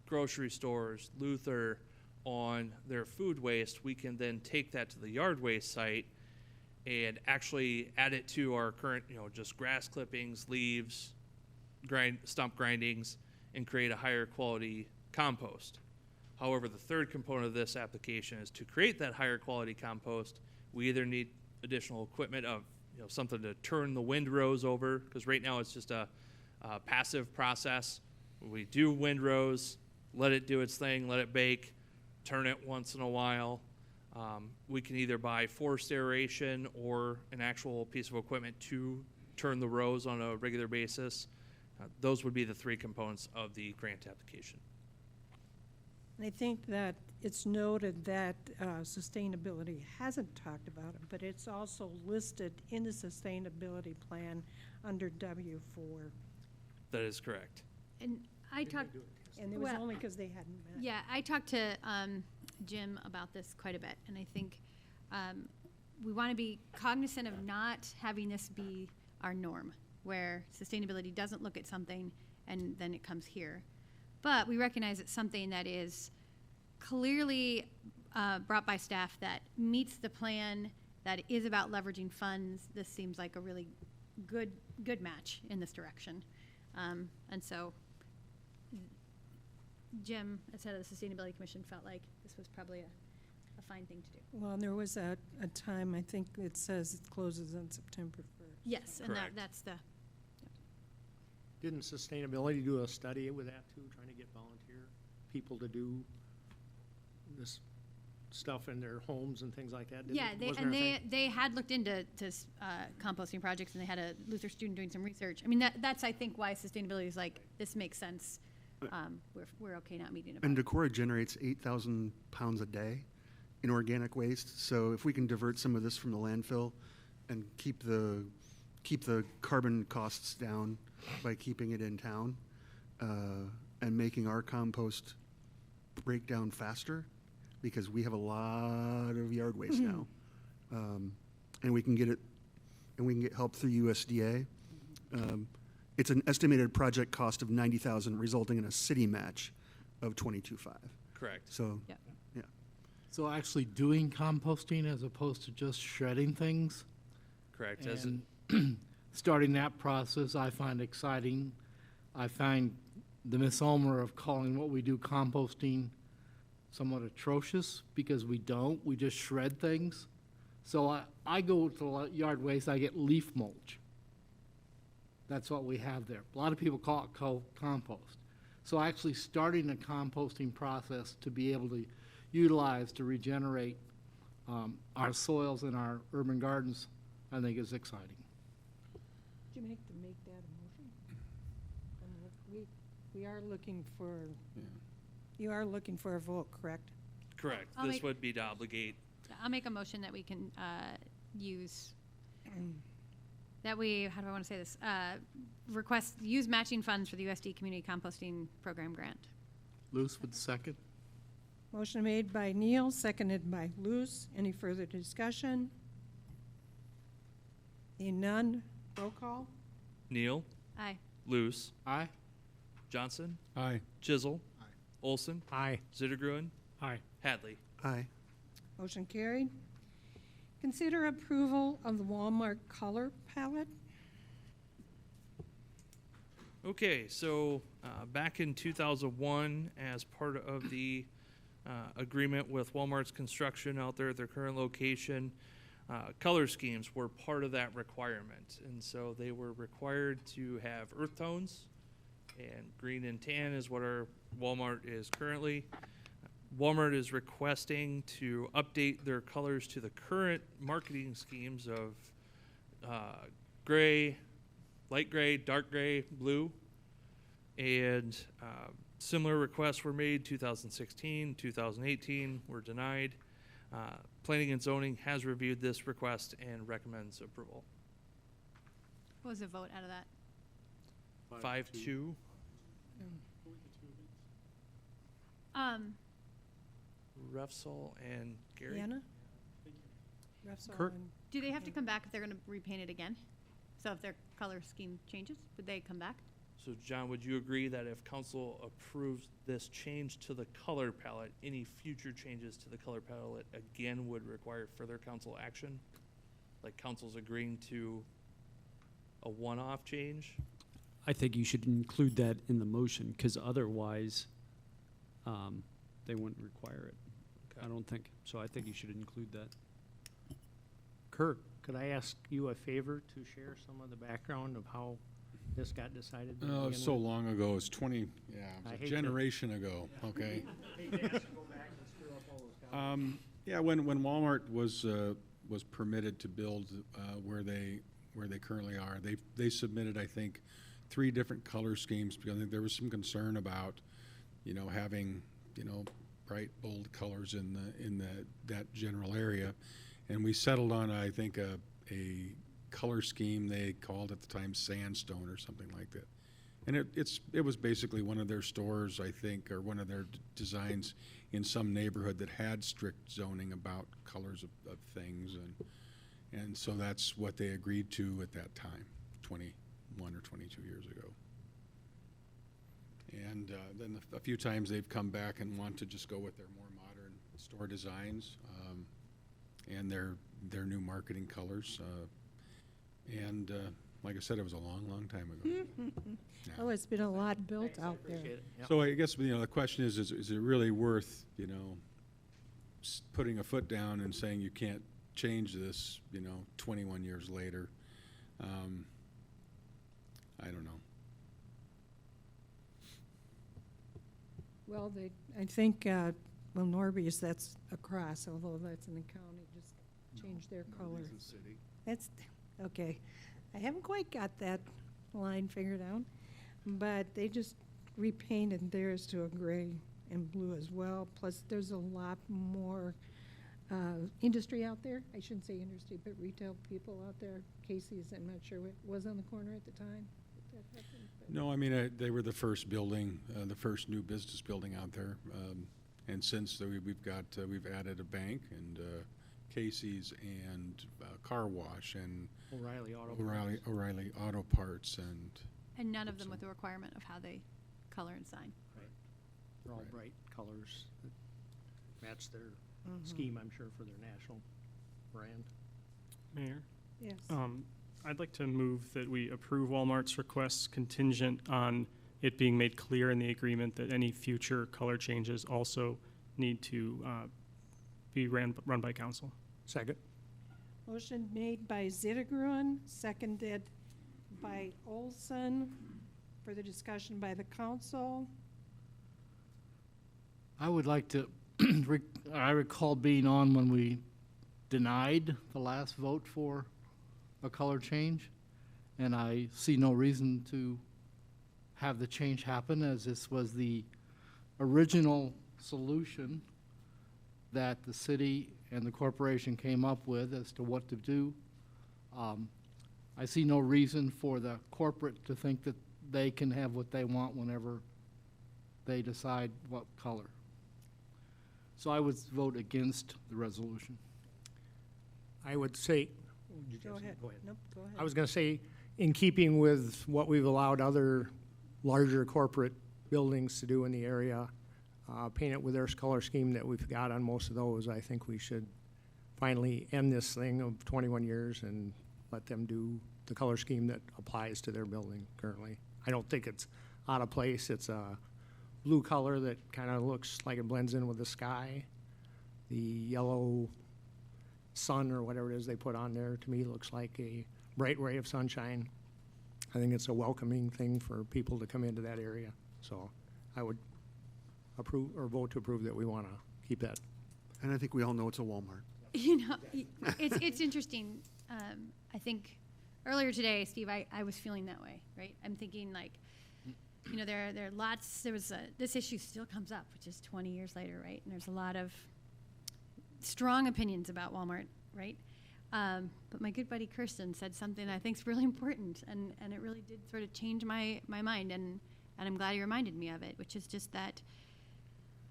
grocery stores, Luther, on their food waste. We can then take that to the yard waste site and actually add it to our current, just grass clippings, leaves, stump grindings, and create a higher quality compost. However, the third component of this application is to create that higher quality compost. We either need additional equipment of something to turn the windrows over, because right now it's just a passive process. We do windrows, let it do its thing, let it bake, turn it once in a while. We can either buy forced aeration or an actual piece of equipment to turn the rows on a regular basis. Those would be the 3 components of the grant application. I think that it's noted that sustainability hasn't talked about it, but it's also listed in the sustainability plan under W4. That is correct. And I talked, And it was Well, only because they hadn't met. yeah, I talked to Jim about this quite a bit, and I think we want to be cognizant of not having this be our norm, where sustainability doesn't look at something and then it comes here. But we recognize it's something that is clearly brought by staff that meets the plan, that is about leveraging funds. This seems like a really good match in this direction. And so Jim, as head of the Sustainability Commission, felt like this was probably a fine thing to do. Well, there was a time, I think it says it closes on September 1st. Yes, and Correct. that's the, Didn't sustainability do a study with that too, trying to get volunteer people to do this stuff in their homes and things like that? yeah, they had looked into composting projects, and they had a Luther student doing some research. I mean, that's I think why sustainability is like, this makes sense. We're okay not meeting about And it. Decorah generates 8,000 pounds a day in organic waste. So if we can divert some of this from the landfill and keep the carbon costs down by keeping it in town and making our compost break down faster, because we have a lot of yard waste now, and we can get help through USDA. It's an estimated project cost of $90,000, resulting in a city match of $22,500. Correct. So, Yep. yeah. So actually doing composting as opposed to just shredding things? Correct. And starting that process, I find exciting. I find the misnomer of calling what we do composting somewhat atrocious, because we don't. We just shred things. So I go to yard waste, I get leaf mulch. That's what we have there. A lot of people call it compost. So actually starting a composting process to be able to utilize, to regenerate our soils and our urban gardens, I think is exciting. Did you make that a motion? We are looking for, you are looking for a vote, correct? Correct. I'll This make- would be to obligate. I'll make a motion that we can use, that we, how do I want to say this? Use matching funds for the USD Community Composting Program grant. Luce with the second. Motion made by Neal, seconded by Luce. Any further discussion? Seeing none, roll call. Neal, Aye. Luce, Aye. Johnson, Aye. Chisel, Olson, Aye. Zittergruen, Aye. Hadley. Aye. Motion carried. Consider approval of the Walmart color palette. Okay, so back in 2001, as part of the agreement with Walmart's construction out there at their current location, color schemes were part of that requirement. And so they were required to have earth tones, and green and tan is what our Walmart is currently. Walmart is requesting to update their colors to the current marketing schemes of gray, light gray, dark gray, blue. And similar requests were made 2016, 2018, were denied. Planning and Zoning has reviewed this request and recommends approval. What was the vote out of that? 5-2. Refsol and Gary. Deanna? Refsol Kurt? and- Do they have to come back if they're gonna repaint it again? So if their color scheme changes, would they come back? So John, would you agree that if council approves this change to the color palette, any future changes to the color palette again would require further council action? Like council's agreeing to a one-off change? I think you should include that in the motion, because otherwise, they wouldn't require it. Okay. I don't think, so I think you should include that. Kurt, could I ask you a favor to share some of the background of how this got decided? to Oh, begin so with? long ago, it's 20, I it's hate a to- generation ago, okay? Hey, Dan, go back and screw up all those comments. Yeah, when Walmart was permitted to build where they currently are, they submitted, I think, 3 different color schemes, because I think there was some concern about, having, bright, bold colors in that general area. And we settled on, I think, a color scheme they called at the time sandstone or something like that. And it was basically one of their stores, I think, or one of their designs in some neighborhood that had strict zoning about colors of things. And so that's what they agreed to at that time, 21 or 22 years ago. And then a few times they've come back and want to just go with their more modern store designs and their new marketing colors. And like I said, it was a long, long time ago. Oh, it's been a lot built out there. Appreciate it. Yep. So I guess, the question is it really worth, putting a foot down and saying you can't change this, 21 years later? I don't know. Well, I think, Norby's, that's across, although that's in the county, just change their color. That's, okay. I haven't quite got that line figured out, but they just repainted theirs to a gray and blue as well. Plus, there's a lot more industry out there. I shouldn't say industry, but retail people out there. Casey's, I'm not sure what was on the corner at the time. that happened, but- No, I mean, they were the first building, the first new business building out there. And since we've added a bank and Casey's and car wash and O'Reilly Auto Parts. O'Reilly Auto Parts and And none of them with the requirement of how they color and sign. They're all Right. bright colors that match their scheme, I'm sure, for their national brand. Mayor? Yes. I'd like to move that we approve Walmart's request contingent on it being made clear in the agreement that any future color changes also need to be run by council. Second. Motion made by Zittergruen, seconded by Olson. Further discussion by the council. I would like to, I recall being on when we denied the last vote for a color change, and I see no reason to have the change happen, as this was the original solution that the city and the corporation came up with as to what to do. I see no reason for the corporate to think that they can have what they want whenever they decide what color. So I would vote against the resolution. I would say. Go ahead. Nope, go ahead. I was going to say, in keeping with what we've allowed other larger corporate buildings to do in the area, paint it with their color scheme that we've got on most of those, I think we should finally end this thing of 21 years and let them do the color scheme that applies to their building currently. I don't think it's out of place. It's a blue color that kind of looks like it blends in with the sky. The yellow sun or whatever it is they put on there, to me, looks like a bright ray of sunshine. I think it's a welcoming thing for people to come into that area. So I would approve or vote to approve that we want to keep that. And I think we all know it's a Walmart. You know, it's interesting. I think earlier today, Steve, I was feeling that way, right? I'm thinking like, you know, there are lots, this issue still comes up, which is 20 years later, right? And there's a lot of strong opinions about Walmart, right? But my good buddy Kirsten said something I think is really important, and it really did sort of change my mind, and I'm glad he reminded me of it, which is just that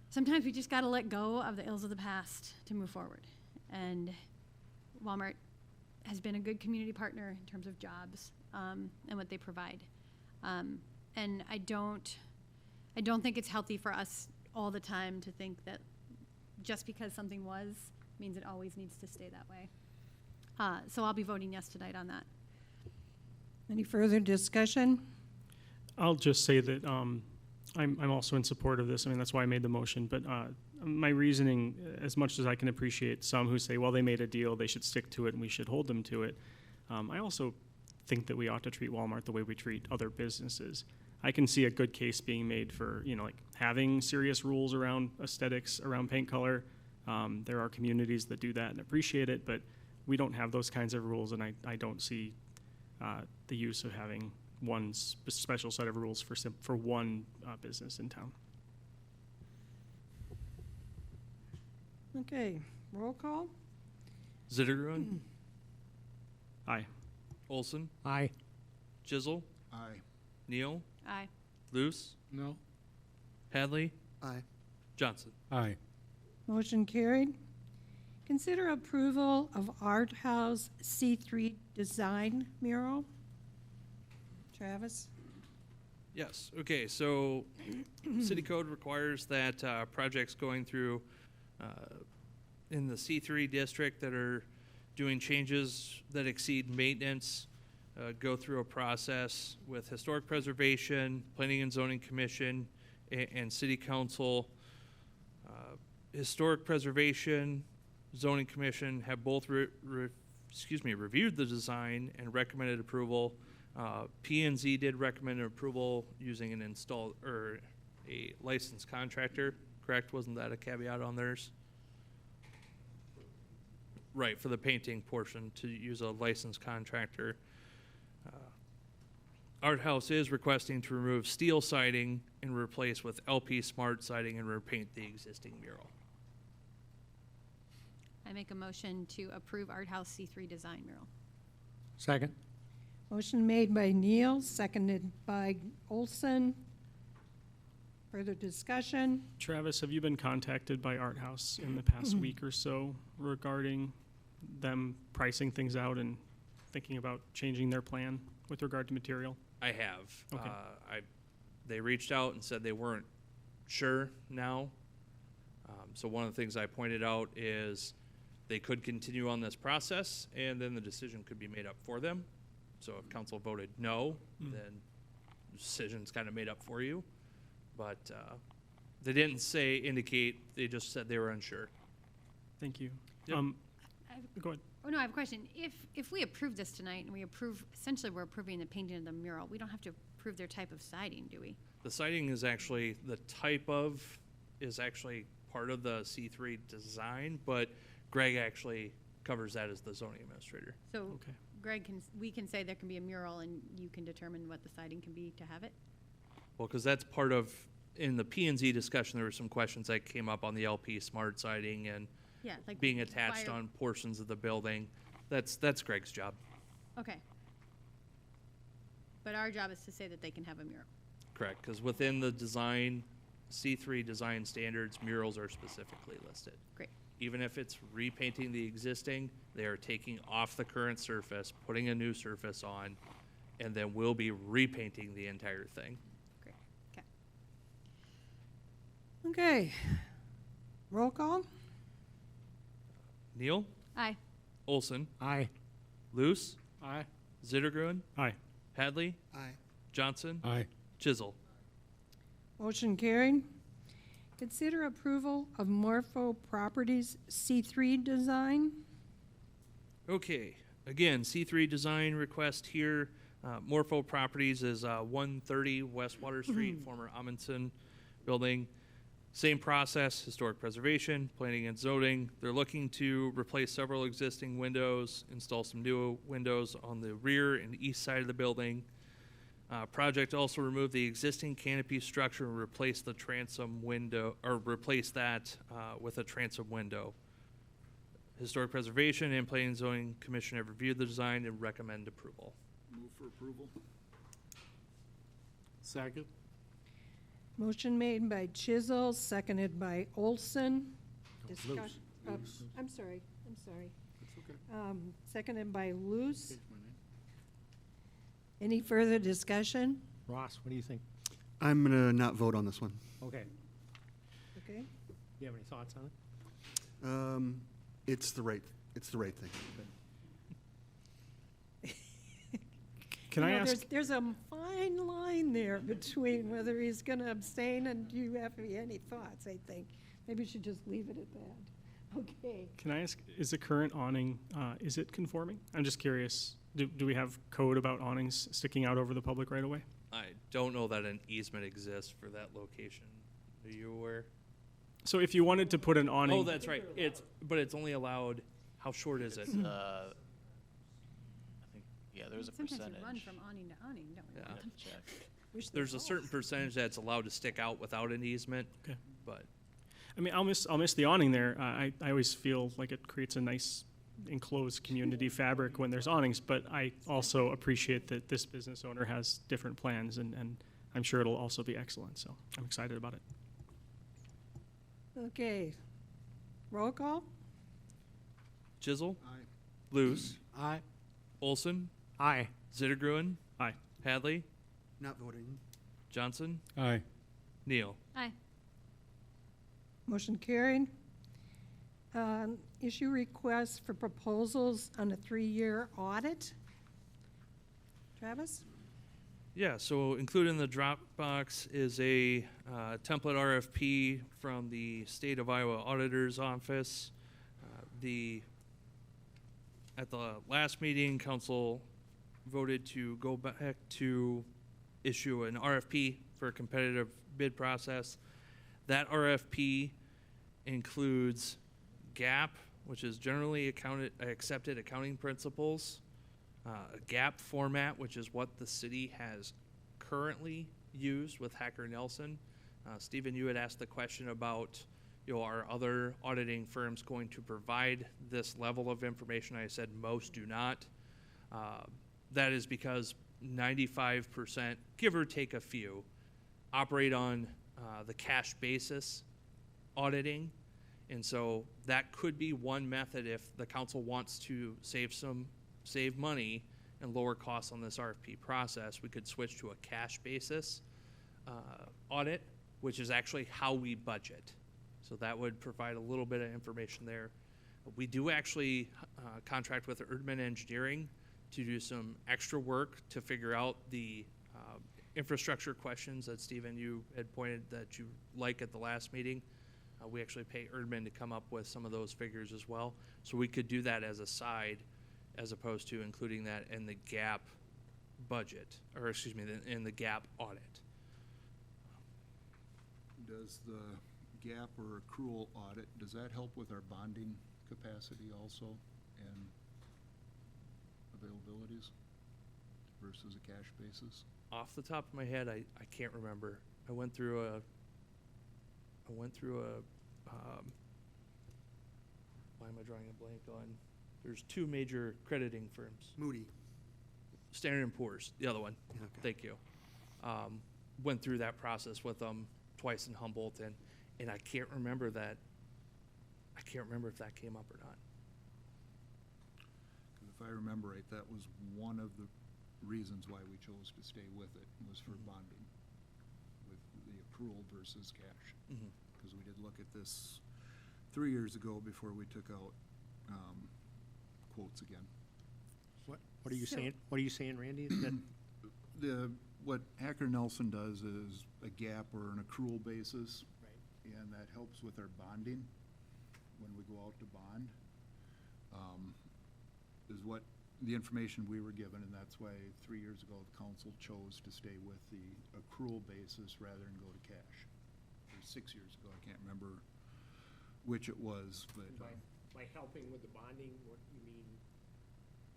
sometimes we just got to let go of the ills of the past to move forward. And Walmart has been a good community partner in terms of jobs and what they provide. And I don't think it's healthy for us all the time to think that just because something was means it always needs to stay that way. So I'll be voting yes tonight on that. Any further discussion? I'll just say that I'm also in support of this. I mean, that's why I made the motion. But my reasoning, as much as I can appreciate some who say, well, they made a deal, they should stick to it, and we should hold them to it. I also think that we ought to treat Walmart the way we treat other businesses. I can see a good case being made for, you know, like having serious rules around aesthetics, around paint color. There are communities that do that and appreciate it, but we don't have those kinds of rules, and I don't see the use of having one special set of rules for one business in town. Okay, roll call? Zittergruen, Aye. Olson, Aye. Chisel, Aye. Neal, Aye. Luce, No? Hadley, Aye. Johnson. Aye. Motion carried. Consider approval of Art House C3 design mural. Travis? Yes, okay, so city code requires that projects going through in the C3 district that are doing changes that exceed maintenance go through a process with Historic Preservation, Planning and Zoning Commission, and City Council. Historic Preservation, Zoning Commission have both reviewed the design and recommended approval. P&Z did recommend approval using a licensed contractor, correct? Wasn't that a caveat on theirs? Right, for the painting portion, to use a licensed contractor. Art House is requesting to remove steel siding and replace with LP Smart siding and repaint the existing mural. I make a motion to approve Art House C3 design mural. Second? Motion made by Neal, seconded by Olson. Further discussion? Travis, have you been contacted by Art House in the past week or so regarding them pricing things out and thinking about changing their plan with regard to material? I have. Okay. They reached out and said they weren't sure now. So one of the things I pointed out is they could continue on this process, and then the decision could be made up for them. So if council voted no, then the decision's kind of made up for you. But they didn't indicate, they just said they were unsure. Thank you. Yep. Go ahead. Oh, no, I have a question. If we approve this tonight and we approve, essentially we're approving the painting of the mural, we don't have to approve their type of siding, do we? The siding is actually, is actually part of the C3 design, but Greg actually covers that as the zoning administrator. So Okay. Greg, we can say there can be a mural and you can determine what the siding can be to have it? Well, because that's part of, in the P&Z discussion, there were some questions that came up on the LP Smart siding and Yeah, like. being attached why are- on portions of the building. That's Greg's job. Okay. But our job is to say that they can have a mural. Correct, because within the design C3 design standards, murals are specifically listed. Great. Even if it's repainting the existing, they are taking off the current surface, putting a new surface on, and then we'll be repainting the entire thing. Great. Okay. Okay. Roll call? Neal, Aye. Olson, Aye. Luce, Aye. Zittergruen, Aye. Hadley, Aye. Johnson, Aye. Chisel. Motion carried. Consider approval of Morpho Properties C3 design. Okay, again, C3 design request here. Morpho Properties is 130 West Water Street, former Amundsen building. Same process, historic preservation, planning and zoning. They're looking to replace several existing windows, install some new windows on the rear and east side of the building. Project also remove the existing canopy structure and replace the transom window, or replace that with a transom window. Historic Preservation and Planning and Zoning Commission have reviewed the design and recommend approval. Move for approval? Second. Motion made by Chisel, seconded by Olson. Discuss- I'm sorry. Seconded by Luce. Any further discussion? Ross, what do you think? I'm going to not vote on this one. Okay. Okay. Do you have any thoughts on it? It's the right thing. Can You I know, ask, There's a fine line there between whether he's going to abstain and you have any thoughts, I think. Maybe we should just leave it at that. Okay. can I ask, is the current awning, is it conforming? I'm just curious. Do we have code about awnings sticking out over the public right away? I don't know that an easement exists for that location. Are you aware? So if you wanted to put an awning. Oh, that's right. But it's only allowed, how short is it? It's, I think, yeah, there's a Sometimes percentage. you run from awning to awning, don't we? Yeah. I'll have to check. Wish they There's a all- certain percentage that's allowed to stick out without an easement, Okay. but I mean, I'll miss the awning there. I always feel like it creates a nice enclosed community fabric when there's awnings, but I also appreciate that this business owner has different plans, and I'm sure it'll also be excellent, so I'm excited about it. Okay. Roll call? Chisel, Aye. Luce, Aye. Olson, Aye. Zittergruen, Aye. Hadley, Not voting. Johnson, Aye. Neal. Aye. Motion carried. Issue requests for proposals on a 3-year audit. Travis? Yeah, so included in the Dropbox is a template RFP from the State of Iowa Auditor's Office. At the last meeting, council voted to go back to issue an RFP for a competitive bid process. That RFP includes GAAP, which is generally accepted accounting principles, a GAAP format, which is what the city has currently used with Hacker Nelson. Stephen, you had asked the question about, are other auditing firms going to provide this level of information? I said most do not. That is because 95%, give or take a few, operate on the cash basis auditing. And so that could be one method if the council wants to save money and lower costs on this RFP process. We could switch to a cash basis audit, which is actually how we budget. So that would provide a little bit of information there. We do actually contract with Erdman Engineering to do some extra work to figure out the infrastructure questions that, Stephen, you had pointed that you like at the last meeting. We actually pay Erdman to come up with some of those figures as well. So we could do that as a side as opposed to including that in the GAAP budget, or excuse me, in the GAAP audit. Does the gap or accrual audit, does that help with our bonding capacity also and availabilities versus a cash basis? Off the top of my head, I can't remember. I went through a why am I drawing a blank on? There's two major crediting firms. Moody. Standard & Poor's, the other one. Okay. Thank you. Went through that process with them twice in Humboldt, and I can't remember that. I can't remember if that came up or not. Because if I remember right, that was one of the reasons why we chose to stay with it, was for bonding, with the accrual versus cash. Because we did look at this 3 years ago before we took out quotes again. What are you So- saying? What are you saying, Randy? That What Hacker Nelson does is a gap or an accrual basis. Right. And that helps with our bonding when we go out to bond, is what the information we were given, and that's why 3 years ago, the council chose to stay with the accrual basis rather than go to cash. Or 6 years ago, I can't remember which it was, but. by helping with the bonding, what you mean?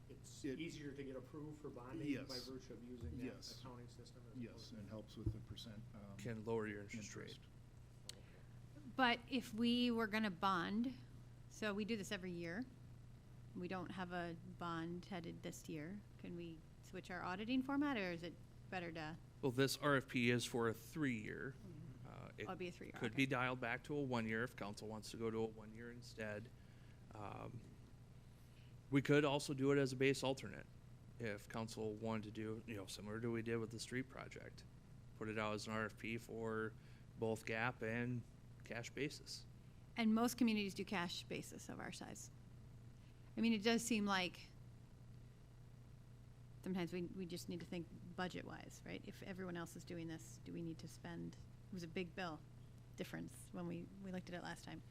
It's It- easier to get approved for bonding Yes. by virtue of using that Yes. accounting system? As Yes, opposed and to- helps with the percent. Can lower your interest rate. interest. But if we were gonna bond, so we do this every year, we don't have a bond headed this year, can we switch our auditing format, or is it better to, Well, this RFP is for a 3-year. It it'll be a 3-year? could okay. be dialed back to a 1-year if council wants to go to a 1-year instead. We could also do it as a base alternate if council wanted to do, similar to what we did with the street project. Put it out as an RFP for both gap and cash basis. And most communities do cash basis of our size. I mean, it does seem like sometimes we just need to think budget-wise, right? If everyone else is doing this, do we need to spend, it was a big bill difference when we looked at it last time.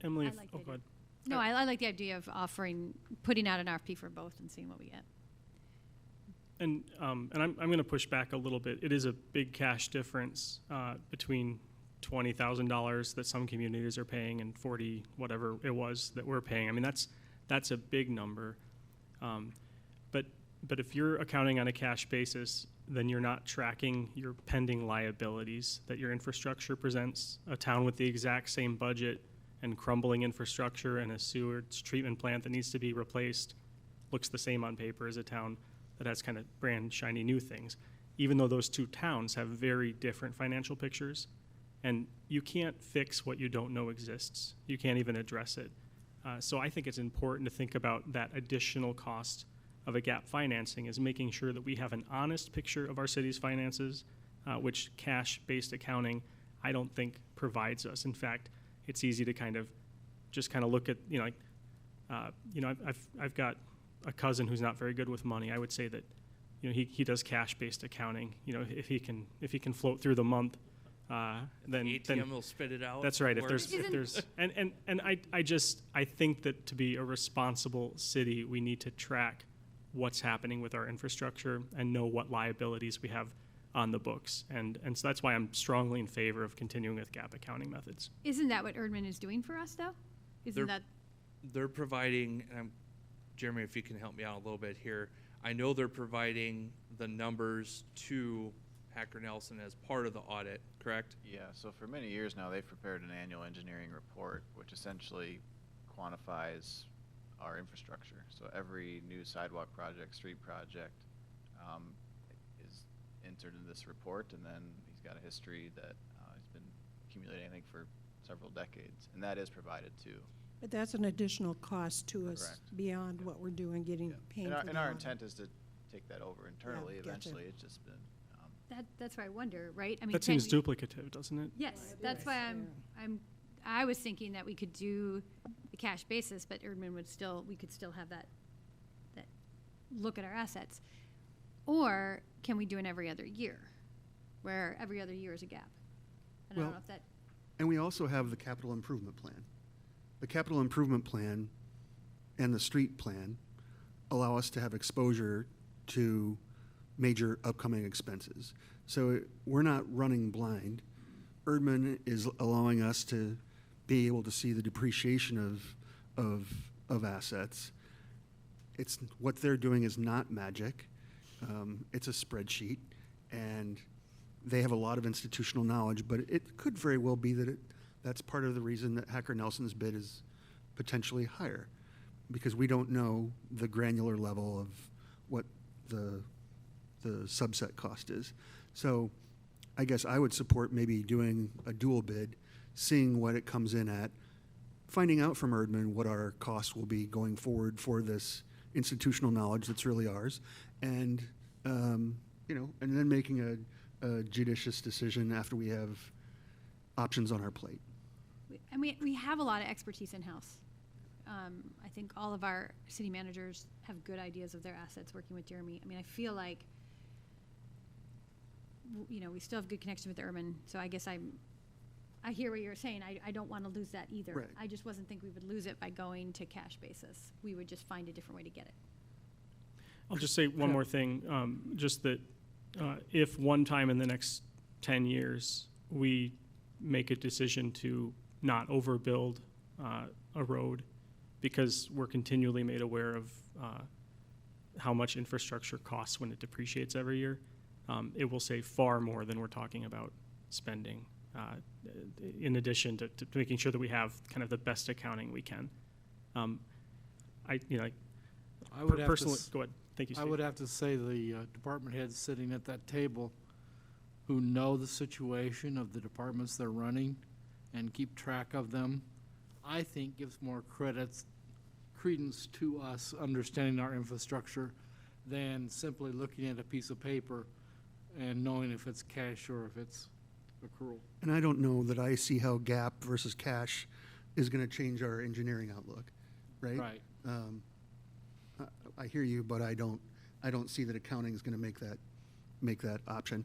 Emily, I if- like oh, the go ahead. No, I like the idea of putting out an RFP for both and seeing what we get. And I'm going to push back a little bit. It is a big cash difference between $20,000 that some communities are paying and 40 whatever it was that we're paying. I mean, that's a big number. But if you're accounting on a cash basis, then you're not tracking your pending liabilities that your infrastructure presents. A town with the exact same budget and crumbling infrastructure and a sewage treatment plant that needs to be replaced looks the same on paper as a town that has kind of brand shiny new things, even though those two towns have very different financial pictures. And you can't fix what you don't know exists. You can't even address it. So I think it's important to think about that additional cost of a gap financing is making sure that we have an honest picture of our city's finances, which cash-based accounting I don't think provides us. In fact, it's easy to kind of look at, I've got a cousin who's not very good with money. I would say that, he does cash-based accounting. If he can float through the month, then ATM will spit it out. That's right. If or- there's and I think that to be a responsible city, we need to track what's happening with our infrastructure and know what liabilities we have on the books. And so that's why I'm strongly in favor of continuing with gap accounting methods. Isn't that what Erdman is doing for us, though? Isn't They're- that, They're providing, and Jeremy, if you can help me out a little bit here, I know they're providing the numbers to Hacker Nelson as part of the audit, correct? Yeah, so for many years now, they've prepared an annual engineering report, which essentially quantifies our infrastructure. So every new sidewalk project, street project, is entered in this report, and then he's got a history that he's been accumulating, I think, for several decades, and that is provided too. But that's an additional cost to us Correct. beyond what we're doing, getting paying for the And our audit. intent is to take that over internally gotcha. eventually. It's just been, that's where I wonder, right? I mean, That can seems we- duplicative, doesn't it? Yes, that's why I was thinking that we could do the cash basis, but Erdman we could still have that look at our assets. Or can we do an every other year, where every other year is a gap? I don't Well, know if that, And we also have the capital improvement plan. The capital improvement plan and the street plan allow us to have exposure to major upcoming expenses. So we're not running blind. Erdman is allowing us to be able to see the depreciation of assets. It's, what they're doing is not magic. It's a spreadsheet, and they have a lot of institutional knowledge, but it could very well be that that's part of the reason that Hacker Nelson's bid is potentially higher, because we don't know the granular level of what the subset cost is. So I guess I would support maybe doing a dual bid, seeing what it comes in at, finding out from Erdman what our costs will be going forward for this institutional knowledge that's really ours, and, you know, and then making a judicious decision after we have options on our plate. And we have a lot of expertise in-house. I think all of our city managers have good ideas of their assets working with Jeremy. I mean, I feel like, you know, we still have good connection with Urban, so I guess I hear what you're saying. I don't want to lose that either. Right. I just wasn't think we would lose it by going to cash basis. We would just find a different way to get it. I'll just say one more thing, just that if one time in the next 10 years, we make a decision to not overbuild a road because we're continually made aware of how much infrastructure costs when it depreciates every year, it will save far more than we're talking about spending, in addition to making sure that we have kind of the best accounting we can. I would have to personally, s- go ahead. Thank you, I Steve. would have to say the department heads sitting at that table who know the situation of the departments they're running and keep track of them, I think gives more credence to us understanding our infrastructure than simply looking at a piece of paper and knowing if it's cash or if it's accrual. And I don't know that I see how gap versus cash is going to change our engineering outlook, right? Right. I hear you, but I don't see that accounting is going to make that option.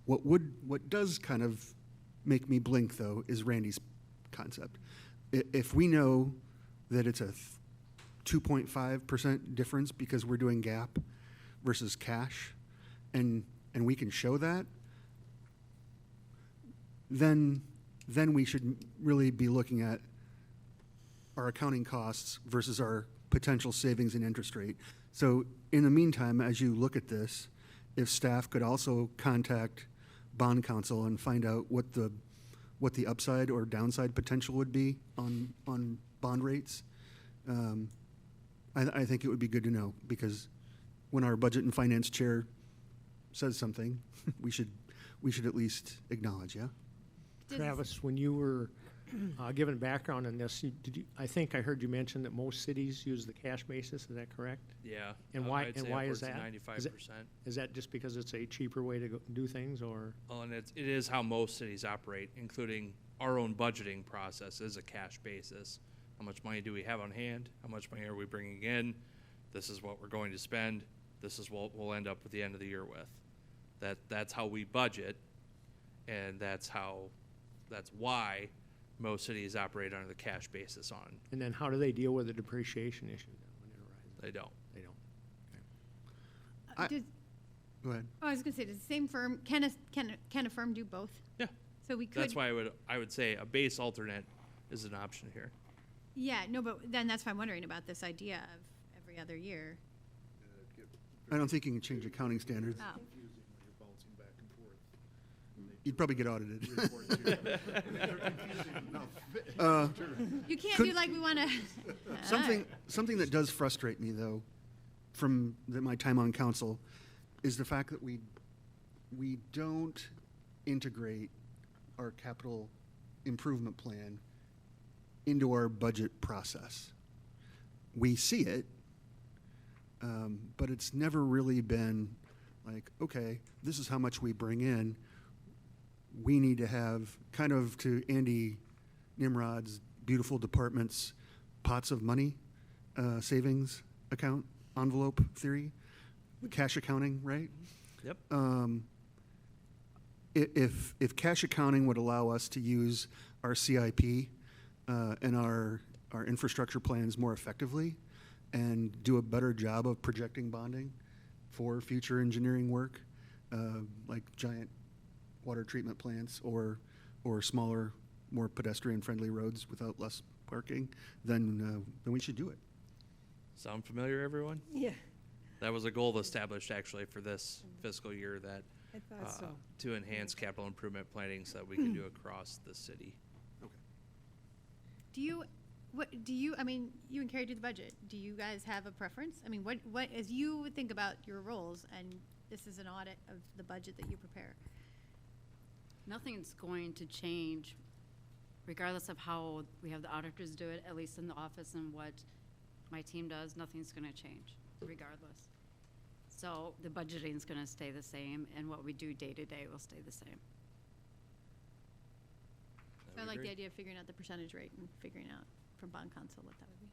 What does kind of make me blink though is Randy's concept. If we know that it's a 2.5% difference because we're doing gap versus cash, and we can show that, then we should really be looking at our accounting costs versus our potential savings in interest rate. So in the meantime, as you look at this, if staff could also contact bond counsel and find out what the upside or downside potential would be on bond rates, I think it would be good to know, because when our budget and finance chair says something, we should at least acknowledge, yeah? Travis, when you were giving background on this, I think I heard you mention that most cities use the cash basis, is that correct? Yeah. And why, I'd and say why is upwards that? of 95%. Is that just because it's a cheaper way to do things, or? Well, and it is how most cities operate, including our own budgeting process is a cash basis. How much money do we have on hand? How much money are we bringing in? This is what we're going to spend. This is what we'll end up at the end of the year with. That's how we budget, and that's why most cities operate under the cash basis on. And then how do they deal with the depreciation issue then when it arises? They don't. They don't. Go ahead. I was gonna say, does the same firm, can a firm do both? Yeah. So we could. That's why I would say a base alternate is an option here. Yeah, no, but then that's why I'm wondering about this idea of every other year. I don't think you can change accounting standards. Oh. Confusing when you're bouncing back and forth. You'd probably get audited. You can't Could- do like we wanna. Something that does frustrate me, though, from my time on council, is the fact that we don't integrate our capital improvement plan into our budget process. We see it, but it's never really been like, okay, this is how much we bring in. We need to have, kind of to Andy Nimrod's beautiful department's pots of money savings account envelope theory, cash accounting, right? Yep. If cash accounting would allow us to use our CIP and our infrastructure plans more effectively and do a better job of projecting bonding for future engineering work, like giant water treatment plants or smaller, more pedestrian-friendly roads without less parking, then we should do it. Sound familiar, everyone? Yeah, That was a goal established actually for this fiscal year, that I thought so. to enhance capital improvement planning so that we can do across the city. Do you, I mean, you and Carrie do the budget. Do you guys have a preference? I mean, what, as you think about your roles, and this is an audit of the budget that you prepare, nothing's going to change regardless of how we have the auditors do it, at least in the office, and what my team does, nothing's gonna change regardless. So the budgeting's gonna stay the same, and what we do day to day will stay the same. So I like the idea of figuring out the percentage rate and figuring out from bond council what that would be.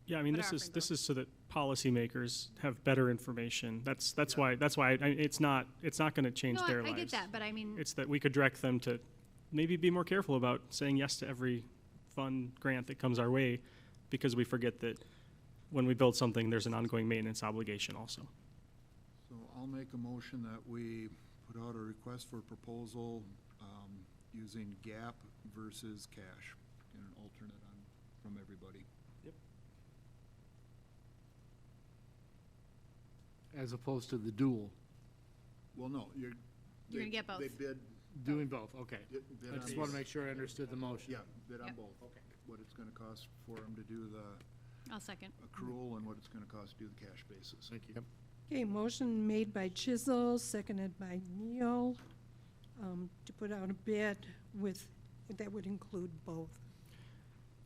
Yeah, I mean, What this are is, offering this is so that policymakers have better information. That's why, it's not gonna change No, their I lives. get that, but I mean, It's that we could direct them to maybe be more careful about saying yes to every fun grant that comes our way, because we forget that when we build something, there's an ongoing maintenance obligation also. So I'll make a motion that we put out a request for proposal using gap versus cash, and an alternate on, from everybody. As opposed to the dual. Well, no, You're gonna get both. They bid. Doing both, okay. bid I on just want to both. make sure I understood the motion. Yeah, bid on Yep. both. Okay. What it's gonna cost for them to do the I'll second. accrual and what it's gonna cost to do the cash basis. Thank you. Okay, motion made by Chisel, seconded by Neal, to put out a bid that would include both.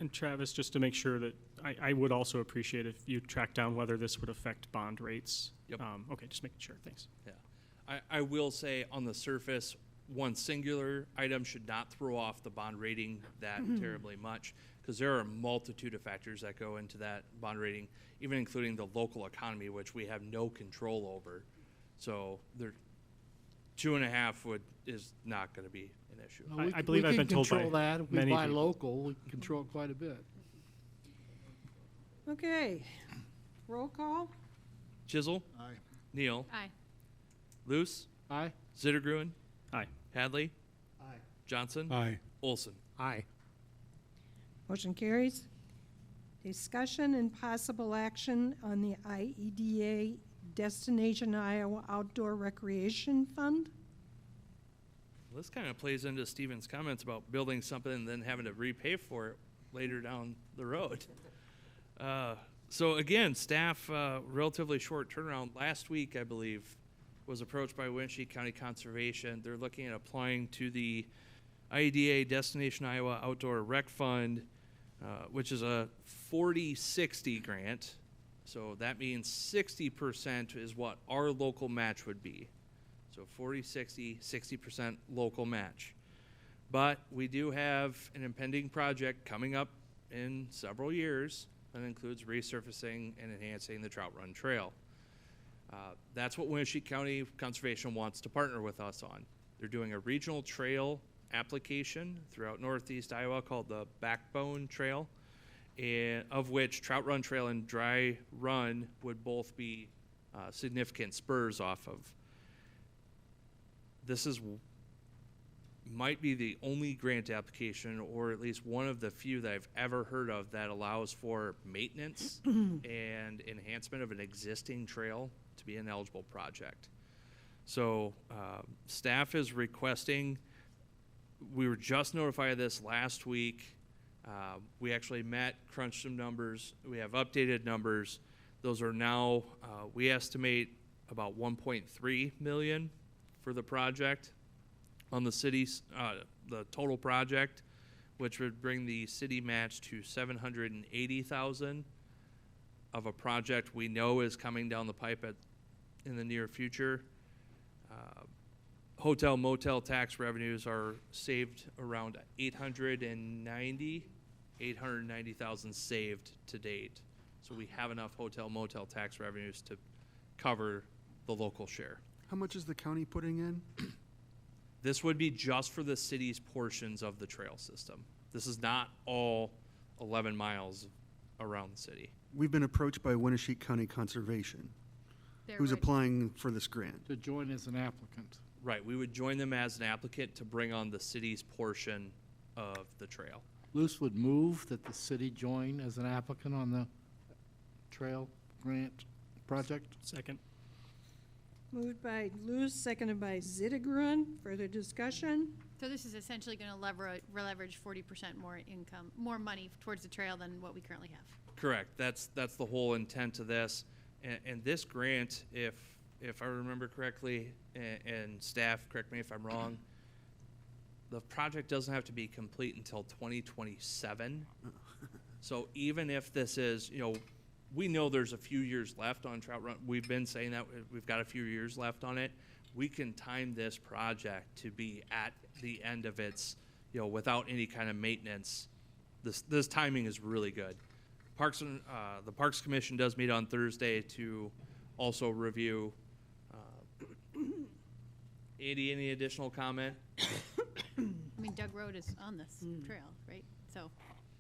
And Travis, just to make sure that, I would also appreciate if you track down whether this would affect bond rates. Yep. Okay, just making sure, thanks. Yeah. I will say on the surface, one singular item should not throw off the bond rating that terribly much, because there are a multitude of factors that go into that bond rating, even including the local economy, which we have no control over. So there, 2.5 is not going to be an issue. No, we I believe we I've can been told by control that. If we many buy people. local, we can control quite a bit. Okay, roll call? Chisel, Aye. Neal, Aye. Luce, Aye? Zittergruen, Aye. Hadley, Aye. Johnson, Aye. Olson. Aye. Motion carries. Discussion and possible action on the IEDA Destination Iowa Outdoor Recreation Fund. Well, this kind of plays into Stephen's comments about building something and then having to repay for it later down the road. So again, staff, relatively short turnaround. Last week, I believe, was approached by Wenatchee County Conservation. They're looking at applying to the IEDA Destination Iowa Outdoor Rec Fund, which is a 40-60 grant. So that means 60% is what our local match would be. So 40-60, 60% local match. But we do have an impending project coming up in several years that includes resurfacing and enhancing the Trout Run Trail. That's what Wenatchee County Conservation wants to partner with us on. They're doing a regional trail application throughout northeast Iowa called the Backbone Trail, and of which Trout Run Trail and Dry Run would both be significant spurs off of. This might be the only grant application, or at least one of the few that I've ever heard of, that allows for maintenance and enhancement of an existing trail to be an eligible project. So staff is requesting, we were just notified of this last week. We actually met, crunched some numbers. We have updated numbers. Those are now, we estimate about 1.3 million for the project on the city's, the total project, which would bring the city match to 780,000 of a project we know is coming down the pipe in the near future. Hotel motel tax revenues are saved around 890,000 saved to date. So we have enough hotel motel tax revenues to cover the local share. How much is the county putting in? This would be just for the city's portions of the trail system. This is not all 11 miles around the city. We've been approached by Wenatchee County Conservation, who's applying for this grant. To join as an applicant. Right, we would join them as an applicant to bring on the city's portion of the trail. Luce would move that the city join as an applicant on the trail grant project. Second. Moved by Luce, seconded by Zittergruen. Further discussion? So this is essentially going to leverage 40% more income, more money towards the trail than what we currently have. Correct, that's the whole intent of this. And this grant, if I remember correctly, and staff, correct me if I'm wrong, the project doesn't have to be complete until 2027. So even if this is, we know there's a few years left on Trout Run. We've been saying that we've got a few years left on it. We can time this project to be at the end of its, without any kind of maintenance. This timing is really good. The Parks Commission does meet on Thursday to also review. Andy, any additional comment? I mean, Doug Road is on this trail, right? So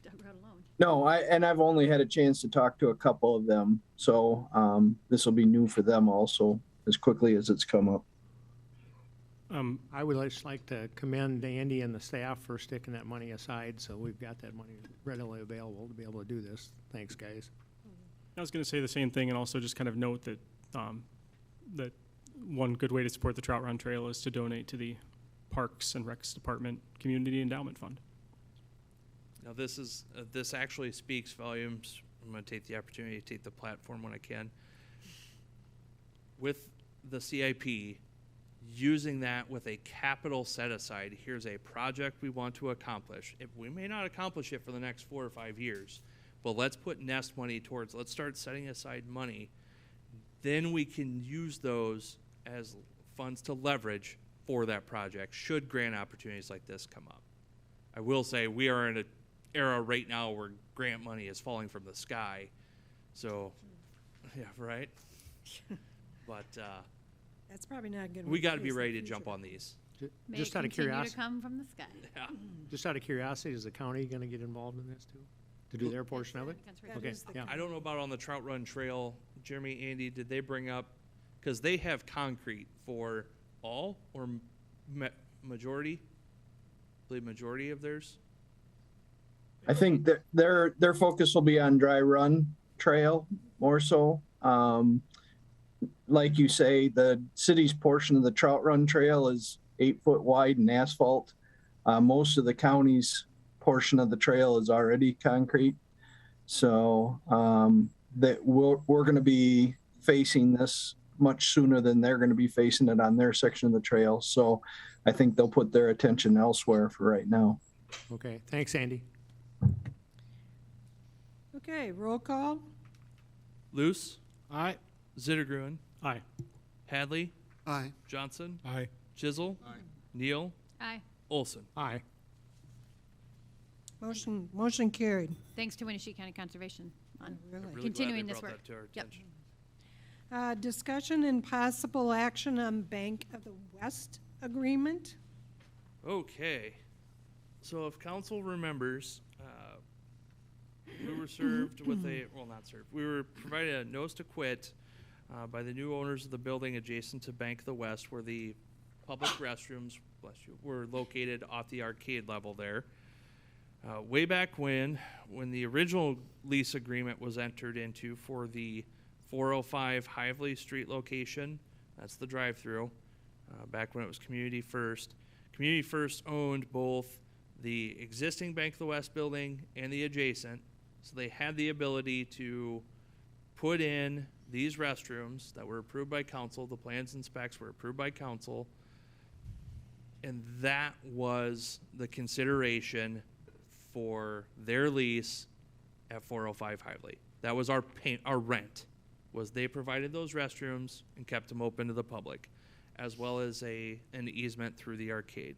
Doug Road alone. No, I've only had a chance to talk to a couple of them, so this will be new for them also, as quickly as it's come up. I would just like to commend Andy and the staff for sticking that money aside, so we've got that money readily available to be able to do this. Thanks, guys. I was going to say the same thing, and also just kind of note that that one good way to support the Trout Run Trail is to donate to the Parks and Recs Department Community Endowment Fund. Now, this actually speaks volumes. I'm going to take the opportunity to take the platform when I can. With the CIP, using that with a capital set aside, here's a project we want to accomplish. If we may not accomplish it for the next 4 or 5 years, but let's put nest money towards, let's start setting aside money. Then we can use those as funds to leverage for that project should grant opportunities like this come up. I will say we are in an era right now where grant money is falling from the sky. So, yeah, right? But That's probably not good. we got to be ready to jump on these. May Just it out of continue curiosity, to come from the sky. Yeah. just out of curiosity, is the county going to get involved in this too? To do their portion of it? That Okay, is the yeah. I don't know about on the Trout Run Trail. Jeremy, Andy, did they bring up, because they have concrete for all or majority? I believe majority of theirs. I think that their focus will be on dry run trail more so. Like you say, the city's portion of the Trout Run Trail is 8 foot wide and asphalt. Most of the county's portion of the trail is already concrete. So that we're going to be facing this much sooner than they're going to be facing it on their section of the trail. So I think they'll put their attention elsewhere for right now. Okay, thanks, Andy. Okay, roll call. Luce, Aye. Zittergruen, Aye. Hadley, Aye. Johnson, Aye. Chisel, Neal, Aye. Olson. Aye. Motion carried. Thanks to Winnebago County Conservation on Really. Really continuing glad this they brought work. that to our Yep. attention. Discussion and possible action on Bank of the West agreement. Okay, so if council remembers, we were served with not served, we were provided a notice to quit by the new owners of the building adjacent to Bank of the West where the public restrooms, bless you, were located off the arcade level there. Way back when the original lease agreement was entered into for the 405 Hively Street location, that's the drive-through, back when it was Community First. Community First owned both the existing Bank of the West building and the adjacent, so they had the ability to put in these restrooms that were approved by council. The plans and specs were approved by council, and that was the consideration for their lease at 405 Hively. That was our rent, was they provided those restrooms and kept them open to the public, as well as an easement through the arcade.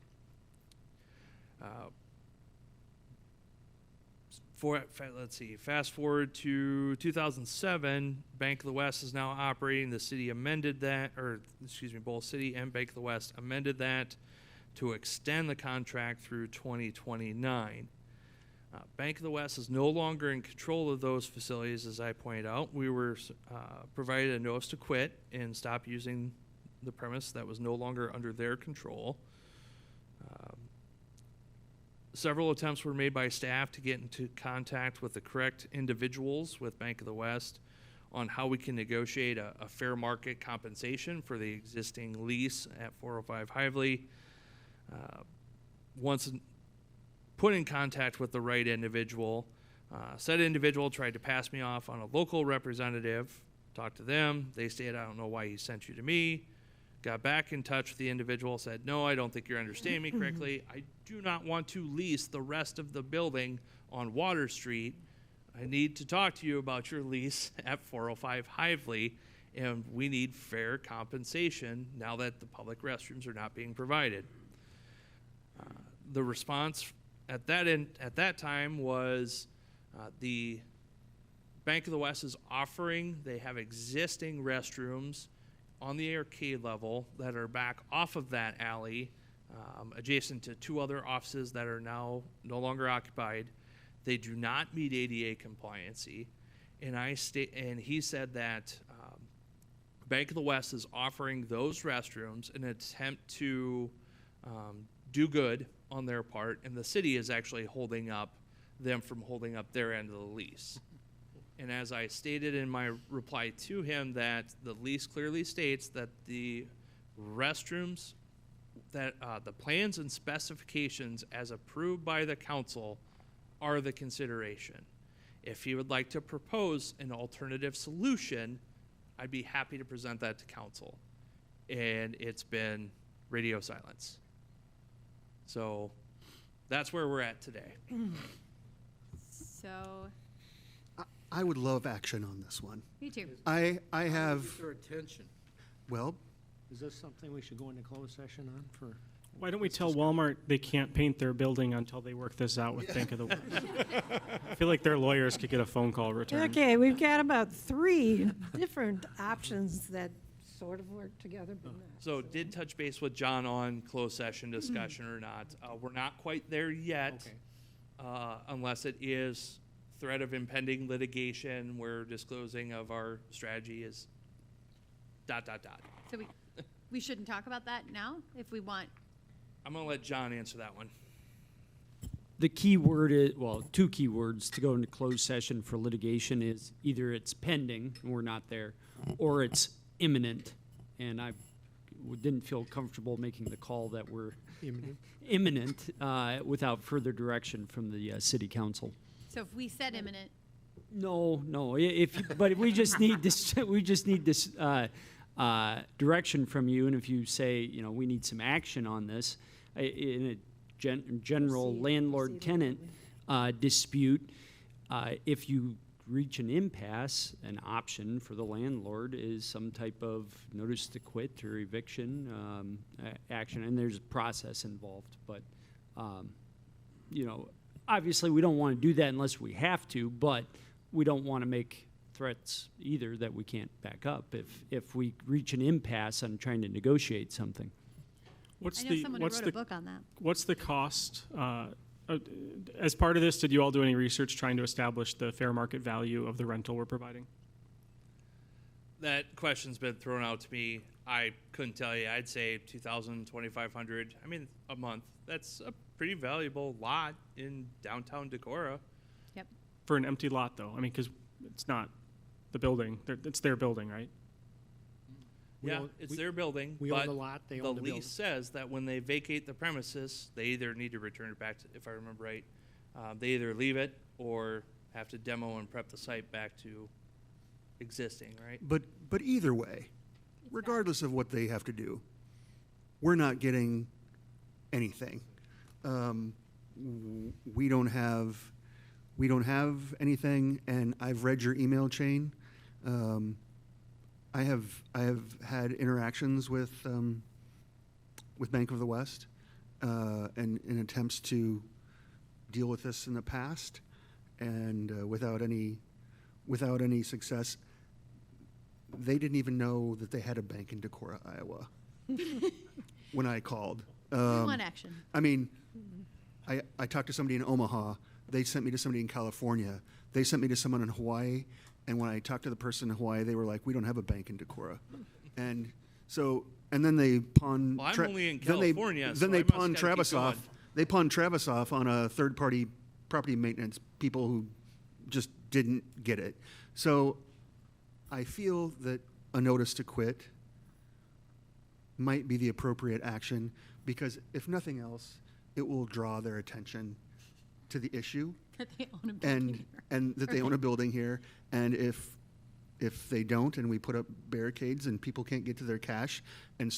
Let's see, fast forward to 2007, Bank of the West is now operating. The city amended that, both city and Bank of the West amended that to extend the contract through 2029. Bank of the West is no longer in control of those facilities, as I pointed out. We were provided a notice to quit and stop using the premise that was no longer under their control. Several attempts were made by staff to get into contact with the correct individuals with Bank of the West on how we can negotiate a fair market compensation for the existing lease at 405 Hively. Once put in contact with the right individual, said individual tried to pass me off on a local representative, talked to them. They stated, I don't know why he sent you to me. got back in touch with the individual, said, no, I don't think you're understanding me correctly. I do not want to lease the rest of the building on Water Street. I need to talk to you about your lease at 405 Hively, and we need fair compensation now that the public restrooms are not being provided. The response at that time was the Bank of the West is offering, they have existing restrooms on the arcade level that are back off of that alley, adjacent to 2 other offices that are now no longer occupied. They do not meet ADA compliancy, and he said that Bank of the West is offering those restrooms in an attempt to do good on their part, and the city is actually holding up them from holding up their end of the lease. And as I stated in my reply to him, that the lease clearly states that the restrooms, that the plans and specifications as approved by the council are the consideration. If he would like to propose an alternative solution, I'd be happy to present that to council. And it's been radio silence. So that's where we're at today. So, I would love action on this one. me too. I have, Their attention. well, Is this something we should go into closed session on for? Why don't we tell Walmart they can't paint their building until they work this out with Bank of the West? I feel like their lawyers could get a phone call returned. Okay, we've got about 3 different options that sort of work together, but not. So did touch base with John on closed session discussion or not. We're not quite there yet, unless it is threat of impending litigation where disclosing of our strategy is ... So we shouldn't talk about that now if we want. I'm going to let John answer that one. The key word is, well, 2 key words to go into closed session for litigation is either it's pending, and we're not there, or it's imminent. And I didn't feel comfortable making the call that we're imminent without further direction from the city council. So if we said imminent, No, but we just need this, direction from you, and if you say, we need some action on this, in a general landlord-tenant dispute, if you reach an impasse, an option for the landlord is some type of notice to quit or eviction action, and there's a process involved, but, obviously we don't want to do that unless we have to, but we don't want to make threats either that we can't back up if we reach an impasse on trying to negotiate something. I know someone who wrote a book on that. What's the cost? As part of this, did you all do any research trying to establish the fair market value of the rental we're providing? That question's been thrown out to me. I couldn't tell you. I'd say $2,000, $2,500. I mean, a month. That's a pretty valuable lot in downtown Decorah. Yep. For an empty lot, though? I mean, because it's not the building. It's their building, right? It's their building, we but own the lot, they the own the building. lease says that when they vacate the premises, they either need to return it back to, if I remember right, they either leave it or have to demo and prep the site back to existing, right? but either way, regardless of what they have to do, we're not getting anything. We don't have anything, and I've read your email chain. I have had interactions with Bank of the West and in attempts to deal with this in the past, and without any success. They didn't even know that they had a bank in Decorah, Iowa, when I called. We want action. I mean, I talked to somebody in Omaha. They sent me to somebody in California. They sent me to someone in Hawaii. And when I talked to the person in Hawaii, they were like, "We don't have a bank in Decorah." And so, and then they pawned. Well, I'm only in then California, Then so they I must pawned gotta keep Travis off. going. They pawned Travis off on a third-party property maintenance people who just didn't get it. So, I feel that a notice to quit might be the appropriate action, because if nothing else, it will draw their attention to the issue That they own a building here. and that they own a building here. And if If they don't, and we put up barricades and people can't get to their cash and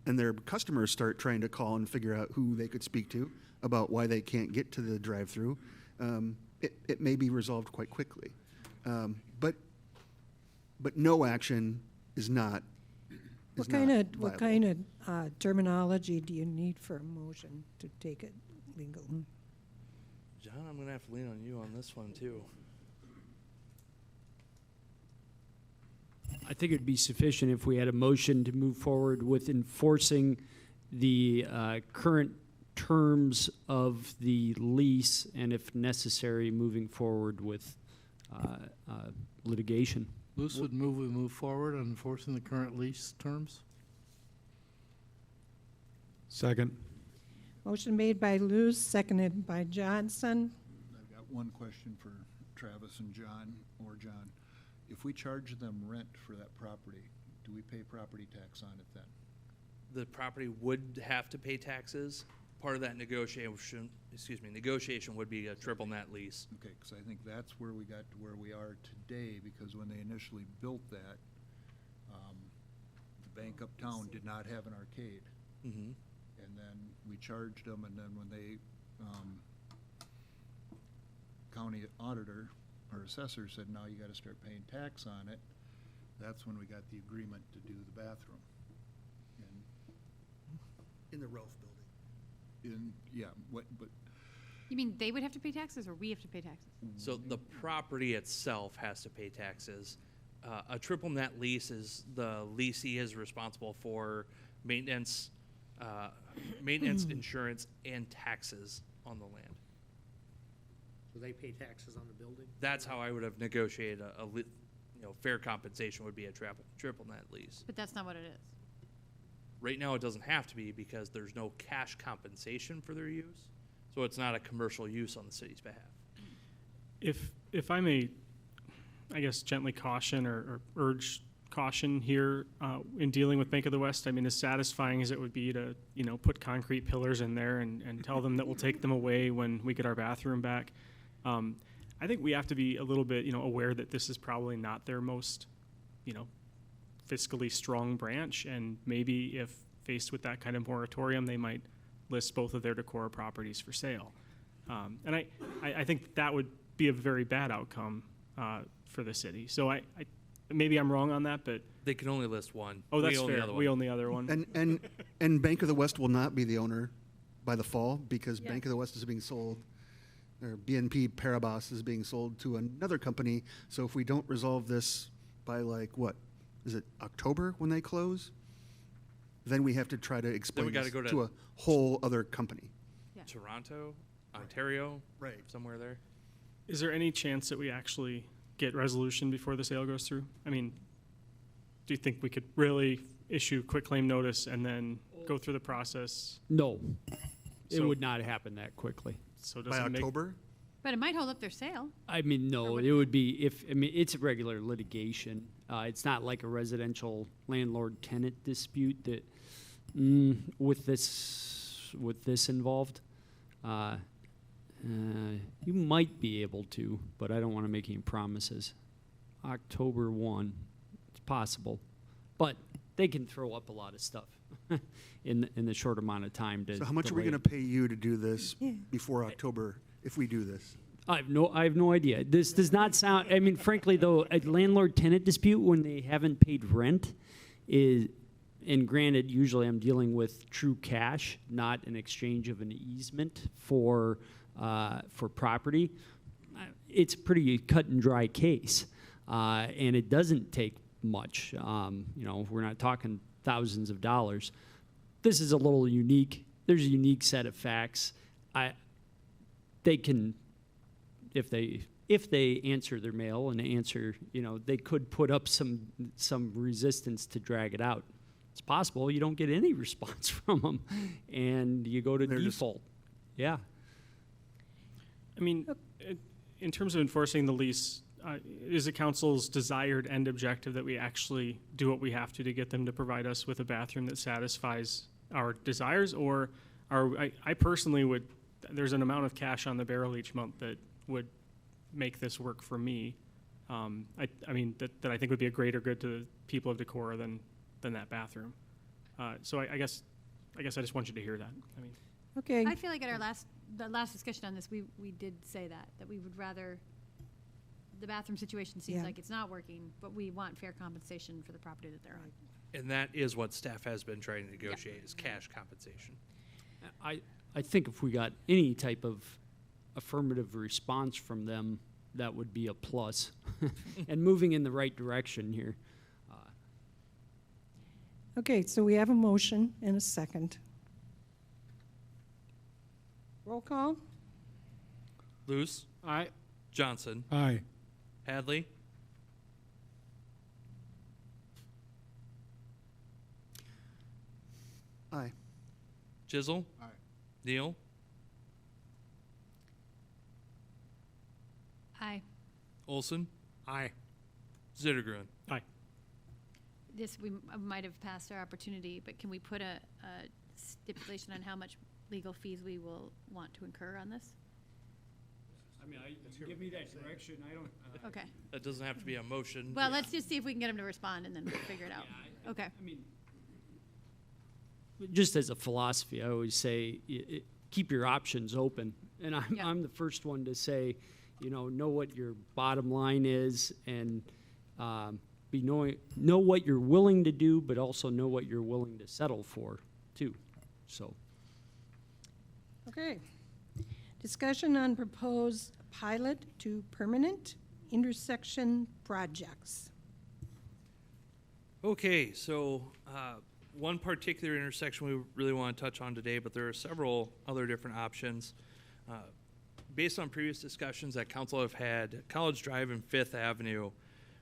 their customers start trying to call and figure out who they could speak to about why they can't get to the drive-through, it may be resolved quite quickly. But no action is not. What kind of terminology do you need for a motion to take it legal? John, I'm gonna have to lean on you on this one too. I think it'd be sufficient if we had a motion to move forward with enforcing the current terms of the lease, and if necessary, moving forward with litigation. Luce would we move forward on enforcing the current lease terms? Second. Motion made by Luce, seconded by Johnson. I've got one question for Travis and John, or John. If we charge them rent for that property, do we pay property tax on it then? The property would have to pay taxes. Part of that negotiation would be a triple net lease. Okay, because I think that's where we got to where we are today, because when they initially built that, the bank uptown did not have an arcade. Mm-hmm. And then we charged them, and then when they, county auditor or assessor said, now you gotta start paying tax on it, that's when we got the agreement to do the bathroom. And In the Ralph building. but You mean they would have to pay taxes, or we have to pay taxes? So the property itself has to pay taxes. A triple net lease is the leasee is responsible for maintenance, insurance, and taxes on the land. So they pay taxes on the building? That's how I would have negotiated fair compensation would be a triple net lease. But that's not what it is. Right now, it doesn't have to be because there's no cash compensation for their use, so it's not a commercial use on the city's behalf. If I may, I guess gently caution or urge caution here in dealing with Bank of the West. I mean, as satisfying as it would be to put concrete pillars in there and tell them that we'll take them away when we get our bathroom back. I think we have to be a little bit aware that this is probably not their most fiscally strong branch, and maybe if faced with that kind of moratorium, they might list both of their Decorah properties for sale. And I think that would be a very bad outcome for the city. So I maybe I'm wrong on that, but They can only list one. oh, that's We own the fair. other We one. own the other one. And Bank of the West will not be the owner by the fall, because Yeah. Bank of the West is being sold, or BNP Paribas is being sold to another company. So if we don't resolve this by is it October when they close? Then we have to try to explain gotta this go to- to a whole other company. Toronto, Ontario, Right. somewhere there. Is there any chance that we actually get resolution before the sale goes through? I mean, do you think we could really issue quitclaim notice and then go through the process? No, it So- would not happen that quickly. So does By it make October? But it might hold up their sale. I mean, no, it would be it's a regular litigation. It's not like a residential landlord-tenant dispute that, with this involved, you might be able to, but I don't want to make any promises. October 1, it's possible, but they can throw up a lot of stuff in the short amount of time to. So how much are we delay going it. to pay you to do this before October if we do this? I have no idea. This does not sound. I mean, frankly, though, a landlord-tenant dispute when they haven't paid rent is, and granted, usually I'm dealing with true cash, not an exchange of an easement for property. It's a pretty cut and dry case, and it doesn't take much. We're not talking thousands of dollars. This is a little unique. There's a unique set of facts. They can. If they answer their mail and answer, they could put up some resistance to drag it out. It's possible you don't get any response from them, and you go to default. Yeah. I mean, in terms of enforcing the lease, is the council's desired end objective that we actually do what we have to get them to provide us with a bathroom that satisfies our desires, or I personally would. There's an amount of cash on the barrel each month that would make this work for me. I mean, that I think would be a greater good to the people of Decorah than that bathroom. So I guess I just want you to hear that. I mean, Okay, I feel like at the last discussion on this, we did say that we would rather, the bathroom situation seems Yeah. like it's not working, but we want fair compensation for the property that they're on. And that is what staff has been trying to negotiate, is cash compensation. I think if we got any type of affirmative response from them, that would be a plus. And moving in the right direction here. okay, so we have a motion and a second. Roll call? Luce, I, Johnson, Aye. Hadley, Aye. Jizzle, Aye. Neal, Aye. Olson, Aye. Zittergren. This, we might have passed our opportunity, but can we put a stipulation on how much legal fees we will want to incur on this? I mean, give me that direction. I don't. Okay. That doesn't have to be a motion. Well, let's just see if we can get them to respond and then we'll figure it out. Okay. I mean, just as a philosophy, I always say, keep your options open. And Yeah. I'm the first one to say, know what your bottom line is, and know what you're willing to do, but also know what you're willing to settle for, too. So. Okay. Discussion on proposed pilot to permanent intersection projects. Okay, so one particular intersection we really want to touch on today, but there are several other different options. Based on previous discussions that council have had, College Drive and Fifth Avenue,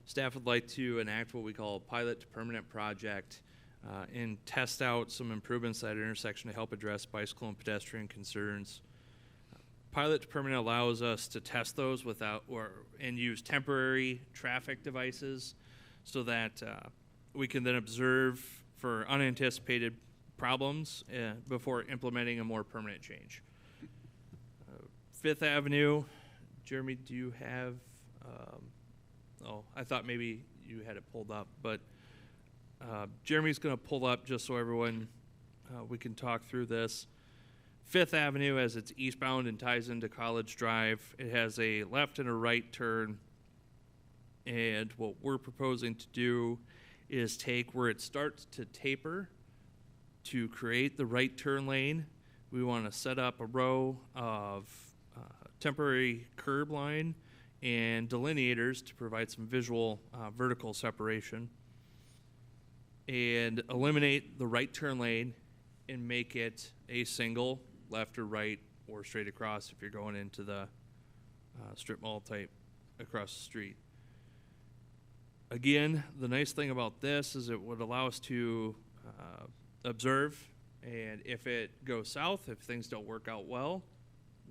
staff would like to enact what we call a pilot to permanent project and test out some improvements at that intersection to help address bicycle and pedestrian concerns. Pilot to permanent allows us to test those and use temporary traffic devices so that we can then observe for unanticipated problems before implementing a more permanent change. Fifth Avenue, Jeremy, do you have, I thought maybe you had it pulled up, but Jeremy's going to pull up just so everyone, we can talk through this. Fifth Avenue, as it's eastbound and ties into College Drive, it has a left and a right turn. And what we're proposing to do is take where it starts to taper to create the right turn lane. We want to set up a row of temporary curb line and delineators to provide some visual vertical separation, and eliminate the right turn lane and make it a single left or right or straight across if you're going into the strip mall type across the street. Again, the nice thing about this is it would allow us to observe, and if it goes south, if things don't work out well,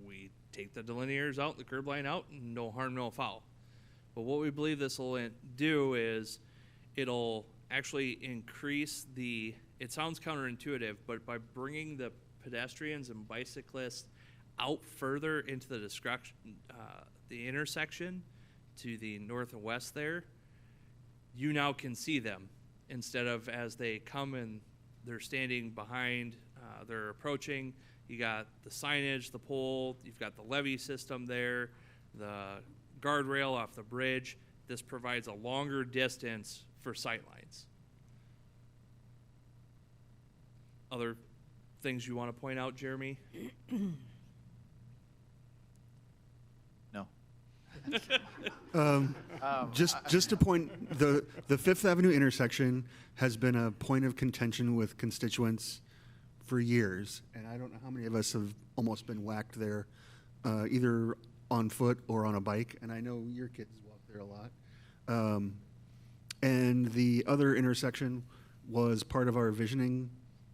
we take the delineators out, the curb line out, and no harm, no foul. But what we believe this will do is it'll actually increase it sounds counterintuitive, but by bringing the pedestrians and bicyclists out further into the intersection to the north and west there, you now can see them instead of as they come and they're standing behind, they're approaching. You got the signage, the pole, you've got the levee system there, the guardrail off the bridge. This provides a longer distance for sightlines. Other things you want to point out, Jeremy? No. Just to point, the Fifth Avenue intersection has been a point of contention with constituents for years, and I don't know how many of us have almost been whacked there, either on foot or on a bike, and I know your kids walk there a lot. And the other intersection was part of our visioning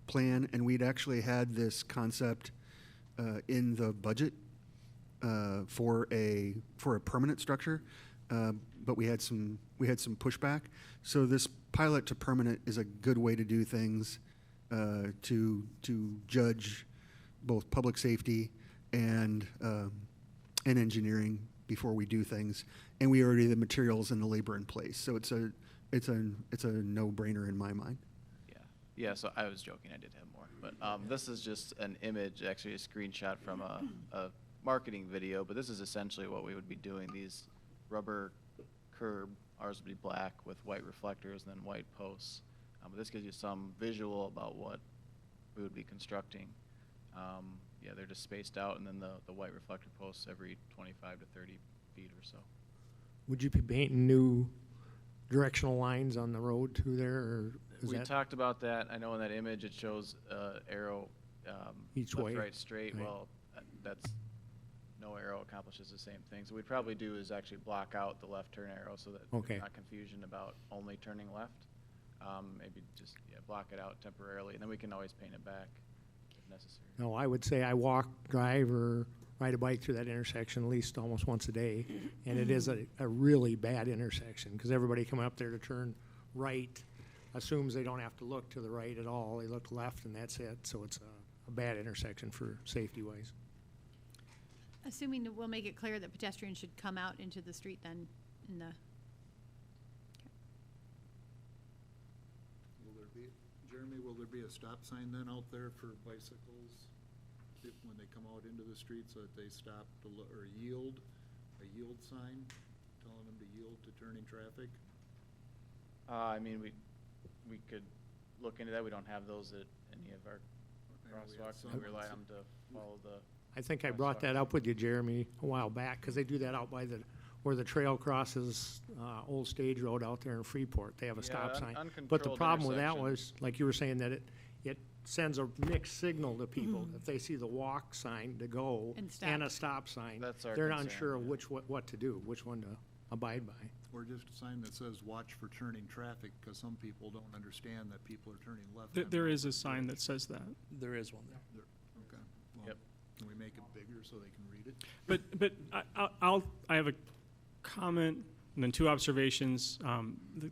plan, and we'd actually had this concept in the budget for a permanent structure, but we had some pushback. So this pilot to permanent is a good way to do things, to judge both public safety and engineering before we do things. and we already have the materials and the labor in place. So it's a no-brainer in my mind. Yeah, so I was joking, I did have more, but this is just an image, actually a screenshot from a marketing video, but this is essentially what we would be doing. These rubber curb, ours would be black with white reflectors and then white posts. But this gives you some visual about what we would be constructing. Yeah, they're just spaced out, and then the white reflector posts every 25 to 30 feet or so. Would you be painting new directional lines on the road too there, or is We that? talked about that. I know in that image it shows arrow Each left, way, right, straight. right. Well, that's no arrow accomplishes the same thing. So we'd probably do is actually block out the left turn arrow so that Okay. there's not confusion about only turning left. Maybe just block it out temporarily, and then we can always paint it back if necessary. No, I would say I walk, drive, or ride a bike through that intersection at least almost once a day, and it is a really bad intersection because everybody coming up there to turn right assumes they don't have to look to the right at all. They look left and that's it. So it's a bad intersection for safety-wise. Assuming that we'll make it clear that pedestrians should come out into the street then in the, Jeremy, will there be a stop sign then out there for bicycles when they come out into the street so that they stop to or yield, a yield sign telling them to yield to turning traffic? I mean, we could look into that. We don't have those at any of our crosswalks, and we rely on them to follow the. I think I brought that up with you, Jeremy, a while back because they do that out by where the trail crosses Old Stage Road out there in Freeport. They have a stop sign. But the problem with that was, like you were saying, that it sends a mixed signal to people. If they see the walk sign to go And stop. and a stop sign, That's our they're not concern, unsure of yeah. what to do, which one to abide by. Or just a sign that says watch for turning traffic, because some people don't understand that people are turning left. on There Route is a sign that says that. There is one there. Okay. Well, Yep. Can we make it bigger so they can read it? But I have a comment and then two observations.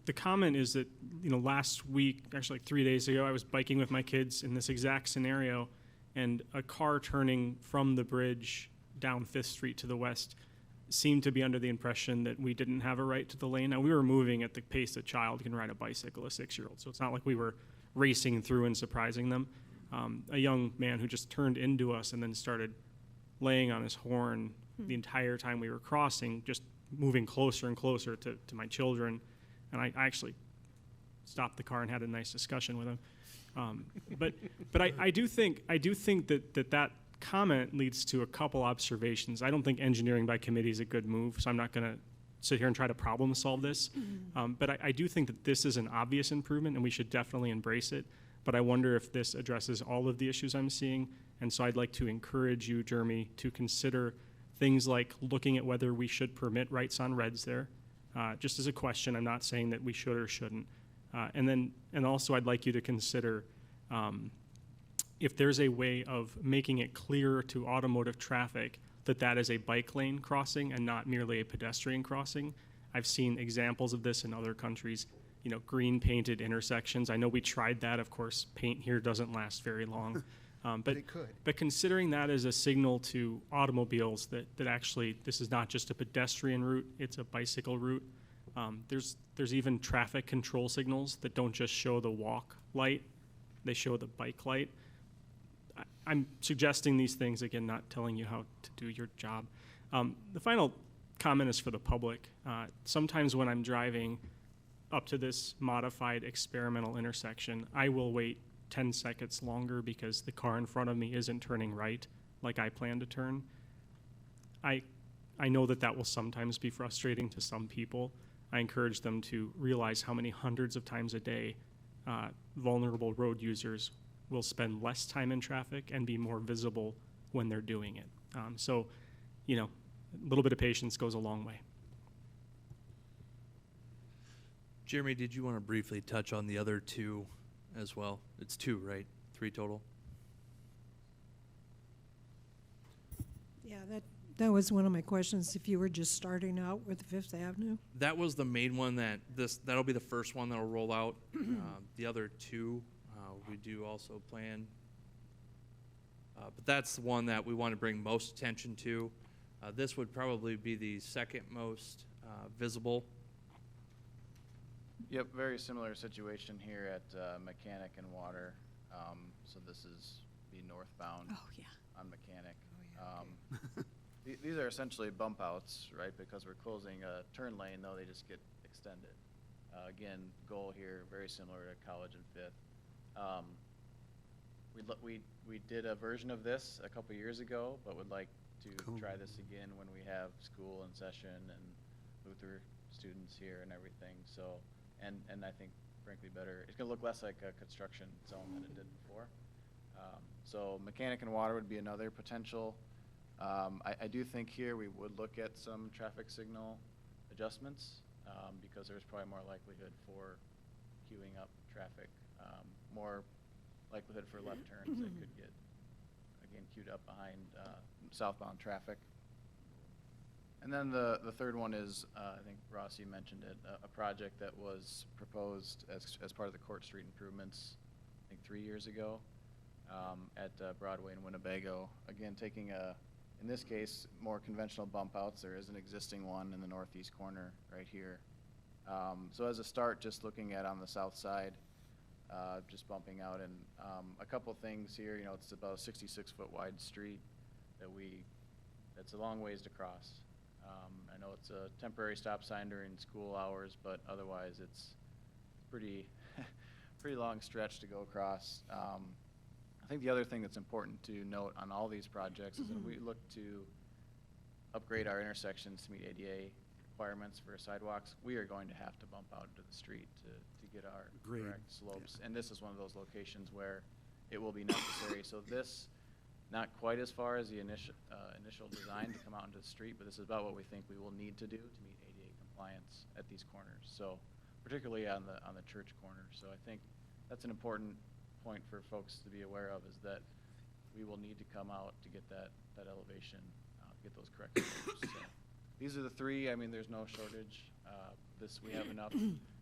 The comment is that, last week, actually like 3 days ago, I was biking with my kids in this exact scenario, and a car turning from the bridge down 5th Street to the west seemed to be under the impression that we didn't have a right to the lane. Now, we were moving at the pace a child can ride a bicycle, a 6-year-old, so it's not like we were racing through and surprising them. A young man who just turned into us and then started laying on his horn the entire time we were crossing, just moving closer and closer to my children. And I actually stopped the car and had a nice discussion with him. But I do think that comment leads to a couple observations. I don't think engineering by committee is a good move, so I'm not going to sit here and try to problem solve this. But I do think that this is an obvious improvement, and we should definitely embrace it. But I wonder if this addresses all of the issues I'm seeing. And so I'd like to encourage you, Jeremy, to consider things like looking at whether we should permit rights on reds there. Just as a question, I'm not saying that we should or shouldn't. And also I'd like you to consider if there's a way of making it clearer to automotive traffic that that is a bike lane crossing and not merely a pedestrian crossing. I've seen examples of this in other countries, green painted intersections. I know we tried that. Of course, paint here doesn't last very long. But it could. But considering that as a signal to automobiles that actually this is not just a pedestrian route, it's a bicycle route. There's even traffic control signals that don't just show the walk light, they show the bike light. I'm suggesting these things, again, not telling you how to do your job. The final comment is for the public. Sometimes when I'm driving up to this modified experimental intersection, I will wait 10 seconds longer because the car in front of me isn't turning right like I plan to turn. I know that will sometimes be frustrating to some people. I encourage them to realize how many hundreds of times a day vulnerable road users will spend less time in traffic and be more visible when they're doing it. So, a little bit of patience goes a long way. Jeremy, did you want to briefly touch on the other two as well? It's 2, right? 3 total? Yeah, that was one of my questions, if you were just starting out with Fifth Avenue. That was the main one that'll be the first one that'll roll out. The other 2, we do also plan. But that's the one that we want to bring most attention to. This would probably be the second most visible. Yep, very similar situation here at Mechanic and Water. So this is be northbound Oh, yeah. on Mechanic. These are essentially bump outs, right? Because we're closing a turn lane, though they just get extended. Again, goal here very similar to College and Fifth. We did a version of this a couple years ago, but would like to try this again when we have school in session and Luther students here and everything. So, and I think frankly better. It's gonna look less like a construction zone than it did before. So Mechanic and Water would be another potential. I do think here we would look at some traffic signal adjustments because there's probably more likelihood for queuing up traffic, more likelihood for left turns that could get, again, queued up behind southbound traffic. And then the third one is, I think Rossi mentioned it, a project that was proposed as part of the Court Street improvements, I think 3 years ago, at Broadway and Winnebago. Again, taking in this case, more conventional bump outs. There is an existing one in the northeast corner right here. So as a start, just looking at on the south side, just bumping out, and a couple things here. You know, it's about a 66-foot wide street that's a long ways to cross. I know it's a temporary stop sign during school hours, but otherwise it's pretty long stretch to go across. I think the other thing that's important to note on all these projects is that we look to upgrade our intersections to meet ADA requirements for sidewalks. We are going to have to bump out into the street to get our correct slopes. And this is one of those locations where it will be necessary. So this, not quite as far as the initial design to come out into the street, but this is about what we think we will need to do to meet ADA compliance at these corners. So particularly on the church corner. So I think that's an important point for folks to be aware of, is that we will need to come out to get that elevation, get those correct slopes. So these are the three. I mean, there's no shortage. We have enough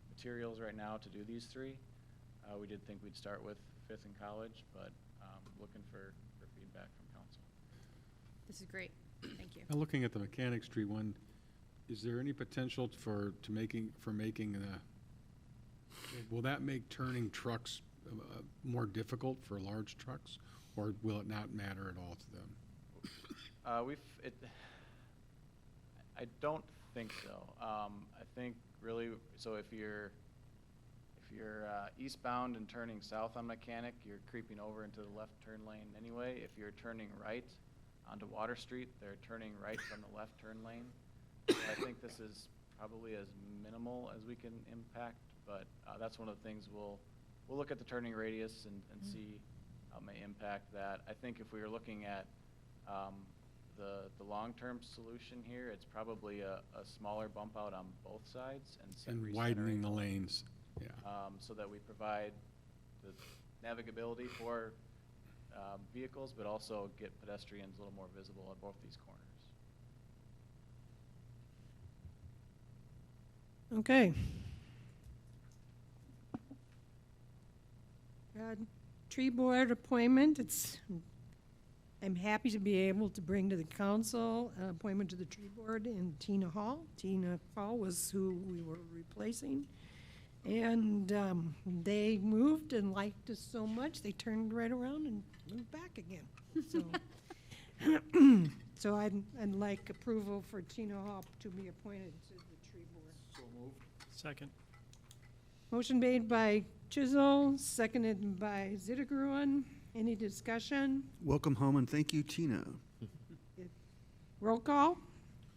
materials right now to do these three. We did think we'd start with Fifth and College, but looking for feedback from council. This is great. Thank you. Now, looking at the Mechanic Street one, is there any potential for making will that make turning trucks more difficult for large trucks, or will it not matter at all to them? I don't think so. I think really, so if you're eastbound and turning south on Mechanic, you're creeping over into the left turn lane anyway. If you're turning right onto Water Street, they're turning right from the left turn lane. So I think this is probably as minimal as we can impact, but that's one of the things we'll look at the turning radius and see how it may impact that. I think if we were looking at the long-term solution here, it's probably a smaller bump out on both sides and widening the lanes. Yeah. So that we provide the navigability for vehicles, but also get pedestrians a little more visible at both these corners. Okay. Tree board appointment, I'm happy to be able to bring to the council an appointment to the tree board in Tina Hall. Tina Hall was who we were replacing. And they moved and liked us so much, they turned right around and moved back again. So, so I'd like approval for Tina Hall to be appointed to the tree board. So moved. Second. Motion made by Chisel, seconded by Zittergruen. Any discussion? Welcome home, and thank you, Tina. Roll call?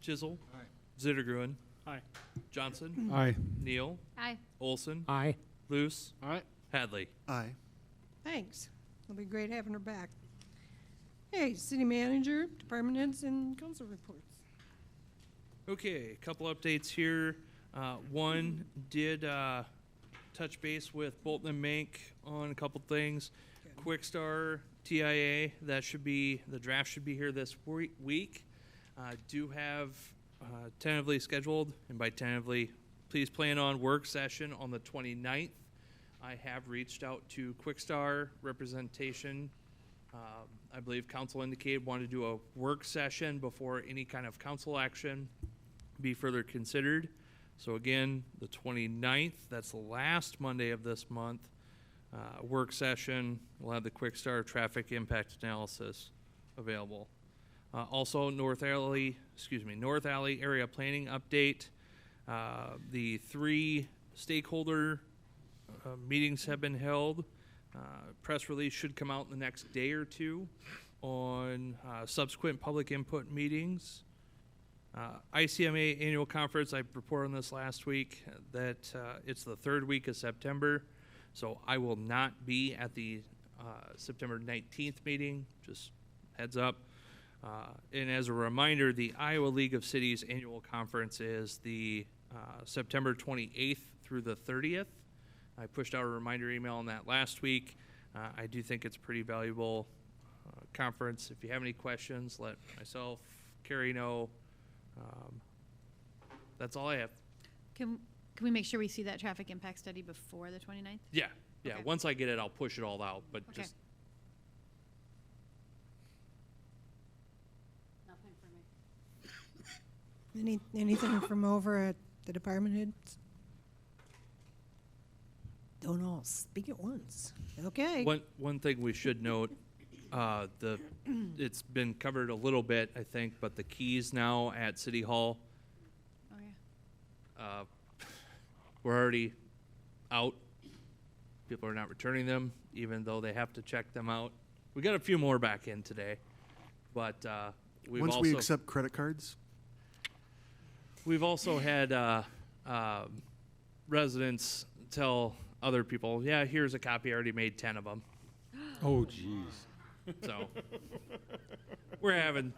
Chisel. Aye. Zittergruen. Aye. Johnson. Aye. Neal. Aye. Olson. Aye. Luce. All right. Hadley. Aye. Thanks. It'll be great having her back. Hey, city manager, department heads, and council reports. Okay, a couple updates here. One did touch base with Bolton and Mank on a couple things. Quickstar TIA, the draft should be here this week. Do have tentatively scheduled, and by tentatively, please plan on work session on the 29th. I have reached out to Quickstar representation. I believe council indicated wanted to do a work session before any kind of council action. be further considered. So again, the 29th, that's the last Monday of this month, work session. We'll have the quick start traffic impact analysis available. Also, North Alley area planning update. The 3 stakeholder meetings have been held. Press release should come out in the next day or two on subsequent public input meetings. ICMA annual conference, I reported on this last week, that it's the 3rd week of September, so I will not be at the September 19th meeting, just heads up. And as a reminder, the Iowa League of Cities annual conference is the September 28th through the 30th. I pushed out a reminder email on that last week. I do think it's a pretty valuable conference. If you have any questions, let myself, Carrie know. That's all I have. Can we make sure we see that traffic impact study before the 29th? Yeah. Okay. Once I get it, I'll push it all out, but Okay. just Nothing for me. Anything from over at the department heads? Don't all speak at once. Okay. one thing we should note, it's been covered a little bit, I think, but the keys now at City Hall, Oh, yeah. we're already out. People are not returning them, even though they have to check them out. We got a few more back in today, but Once we accept credit cards, we've also had residents tell other people, yeah, here's a copy, I already made 10 of them. Oh, geez. So we're having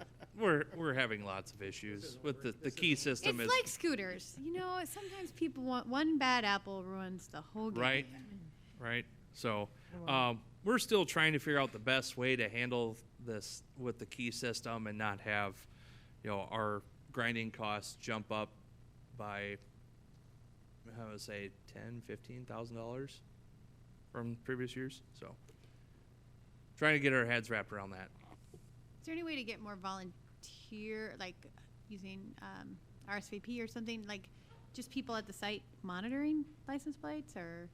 lots of issues with the key system. It's like scooters. You know, sometimes people want one bad apple ruins the whole game. Right. So we're still trying to figure out the best way to handle this with the key system and not have, our grinding costs jump up by, I would say, $10,000-$15,000 from previous years. So trying to get our heads wrapped around that. Is there any way to get more volunteer, like using RSVP or something, like just people at the site monitoring license plates, or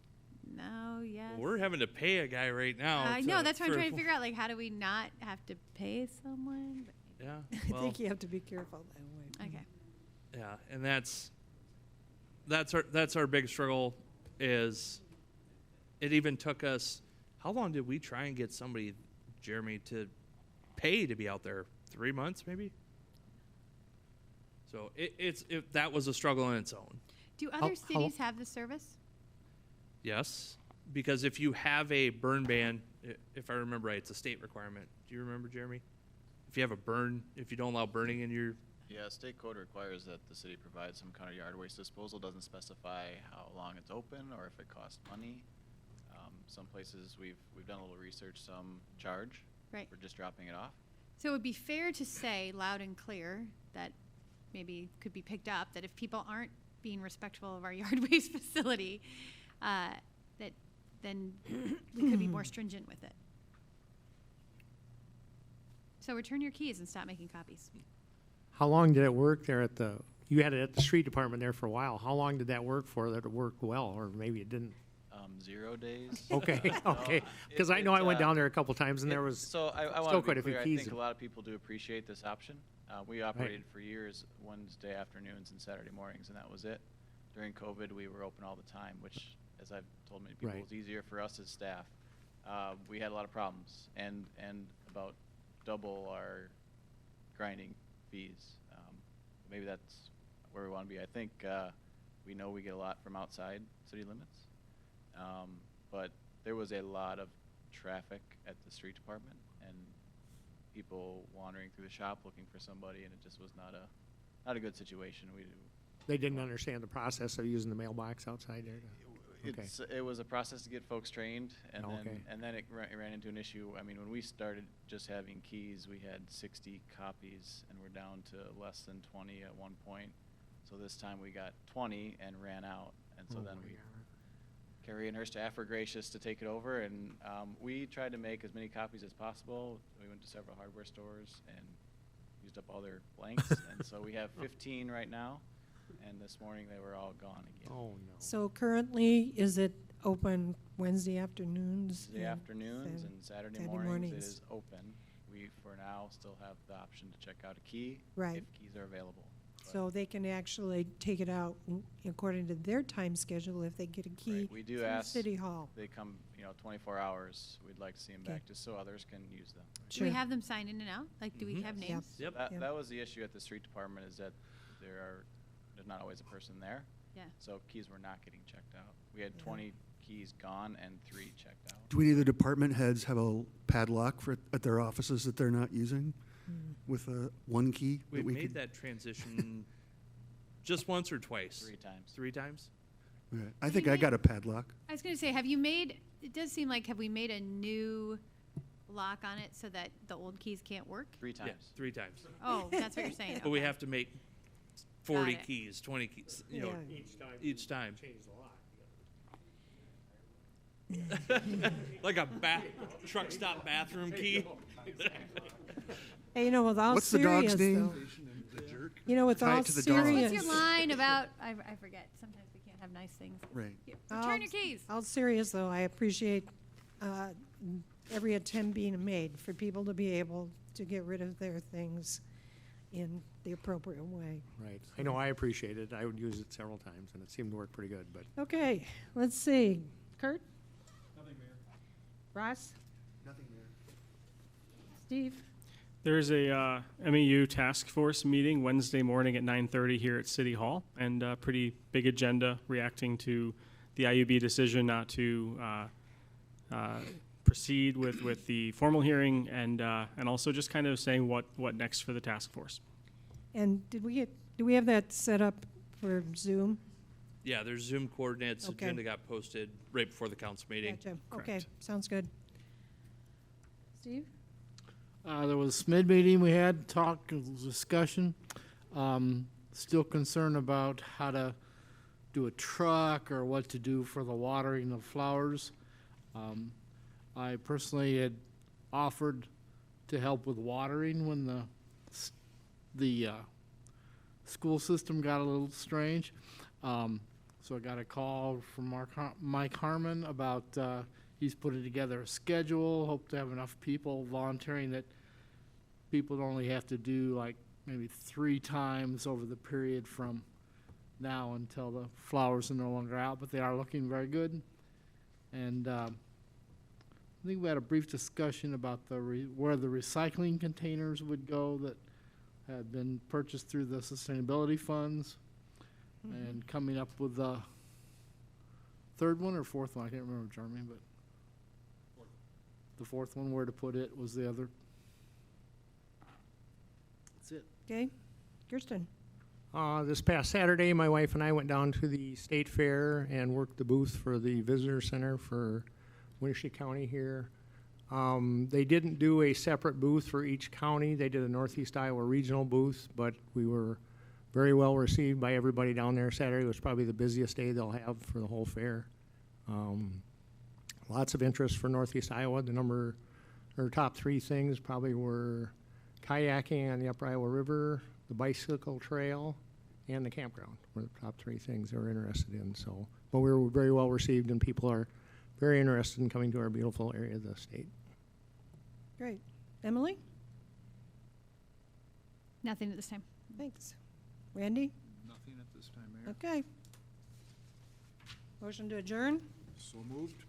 no? Yes. We're having to pay a guy right now. I know, that's what I'm trying to figure out. Like, how do we not have to pay someone? Yeah. I Well, think you have to be careful that way. Okay. yeah, and that's our big struggle. Is it even took us? How long did we try and get somebody, Jeremy, to pay to be out there? 3 months, maybe. So that was a struggle in its own. Do other cities have this service? Yes, because if you have a burn ban, if I remember right, it's a state requirement. Do you remember, Jeremy? If you have if you don't allow burning in your Yeah, state code requires that the city provide some kind of yard waste disposal. Doesn't specify how long it's open or if it costs money. Some places we've done a little research, some charge Right. for just dropping it off. So it would be fair to say loud and clear that maybe could be picked up, that if people aren't being respectful of our yard waste facility, that then we could be more stringent with it. So return your keys and stop making copies. How long did it work there you had it at the street department there for a while. How long did that work for, that it worked well, or maybe it didn't? 0 days. Okay, okay. Because I know I went down there a couple times and there was So I want still to quite be a few clear, I keys. think a lot of people do appreciate this option. We operated for years Wednesday afternoons and Saturday mornings, and that was it. During COVID, we were open all the time, which, as I've told many people, Right. was easier for us as staff. We had a lot of problems, and about double our grinding fees. Maybe that's where we want to be. I think we know we get a lot from outside city limits. But there was a lot of traffic at the street department and people wandering through the shop looking for somebody, and it just was not a good situation. They didn't understand the process of using the mailbox outside there. Okay. It was a process to get folks trained, and Okay. then it ran into an issue. I mean, when we started just having keys, we had 60 copies, and we're down to less than 20 at one point. So this time we got 20 and ran out, and so Oh then my we. God. Carrie and her staff were gracious to take it over, and we tried to make as many copies as possible. We went to several hardware stores and used up all their blanks, and so we have 15 right now. and this morning they were all gone again. Oh, no. So currently, is it open Wednesday afternoons? Wednesday and afternoons Sat- and Saturday Saturday mornings, it mornings. is open. We, for now, still have the option to check out a key. Right. If keys are available. But So they can actually take it out according to their time schedule if they get a key Right, we do from ask- City Hall. They come, 24 hours. We'd like to see them Okay. back just so others can use them. Do we Sure. have them sign in and out? Like, do we Mhm. have Yep. names? Yep. Yeah. That was the issue at the street department, is that there's not always a person there. Yeah. So keys were not getting checked out. We had Yeah. 20 keys gone and 3 checked out. Do any of the department heads have a padlock at their offices that they're not using with one key? We've we made could- that transition just once or twice? 3 times. 3 times? Right. I think I got a padlock. I was gonna say, it does seem like, have we made a new lock on it so that the old keys can't work? 3 Yes, times. 3 times. Oh, that's what you're saying. But we okay. have to make 40 it. keys, 20 keys, Yeah. each time. Change the lock. Like a truck stop bathroom key. Hey, with all What's the dog's serious name? though, with Tie it all to the dog. serious. What's your line about, I forget, sometimes we can't have nice things. Right. Return your keys. All serious though, I appreciate every attempt being made for people to be able to get rid of their things in the appropriate way. Right. I know, I appreciate it. I would use it several times, and it seemed to work pretty good, but Okay, let's see. Kurt? Nothing, Mayor. Ross? Nothing there. Steve? There's a MEU task force meeting Wednesday morning at 9:30 here at City Hall, and a pretty big agenda reacting to the IUB decision not to proceed with the formal hearing, and also just kind of saying what next for the task force. And do we have that set up for Zoom? Yeah, there's Zoom coordinates. Okay. Agenda got posted right before the council meeting. Gotcha. Okay, Correct. sounds good. Steve? There was a SMID meeting we had, discussion. Still concerned about how to do a truck or what to do for the watering of flowers. I personally had offered to help with watering when the school system got a little strange. So I got a call from Mike Harmon about he's putting together a schedule, hope to have enough people volunteering that people only have to do like maybe 3 times over the period from now until the flowers are no longer out, but they are looking very good. And I think we had a brief discussion about where the recycling containers would go that had been purchased through the sustainability funds, and coming up with the 3rd one or 4th one, I can't remember, Jeremy, but the 4th one, where to put it was the other. That's it. Okay, Kirsten? This past Saturday, my wife and I went down to the state fair and worked the booth for the visitor center for Winnebago County here. They didn't do a separate booth for each county. They did a Northeast Iowa regional booth, but we were very well received by everybody down there. Saturday was probably the busiest day they'll have for the whole fair. Lots of interest for Northeast Iowa. Top 3 things probably were kayaking on the Upper Iowa River, the bicycle trail, and the campground were the top 3 things they were interested in. So, but we were very well received, and people are very interested in coming to our beautiful area of the state. Great. Emily? Nothing at this time. Thanks. Randy? Nothing at this time, Mayor. Okay. Motion to adjourn? So moved.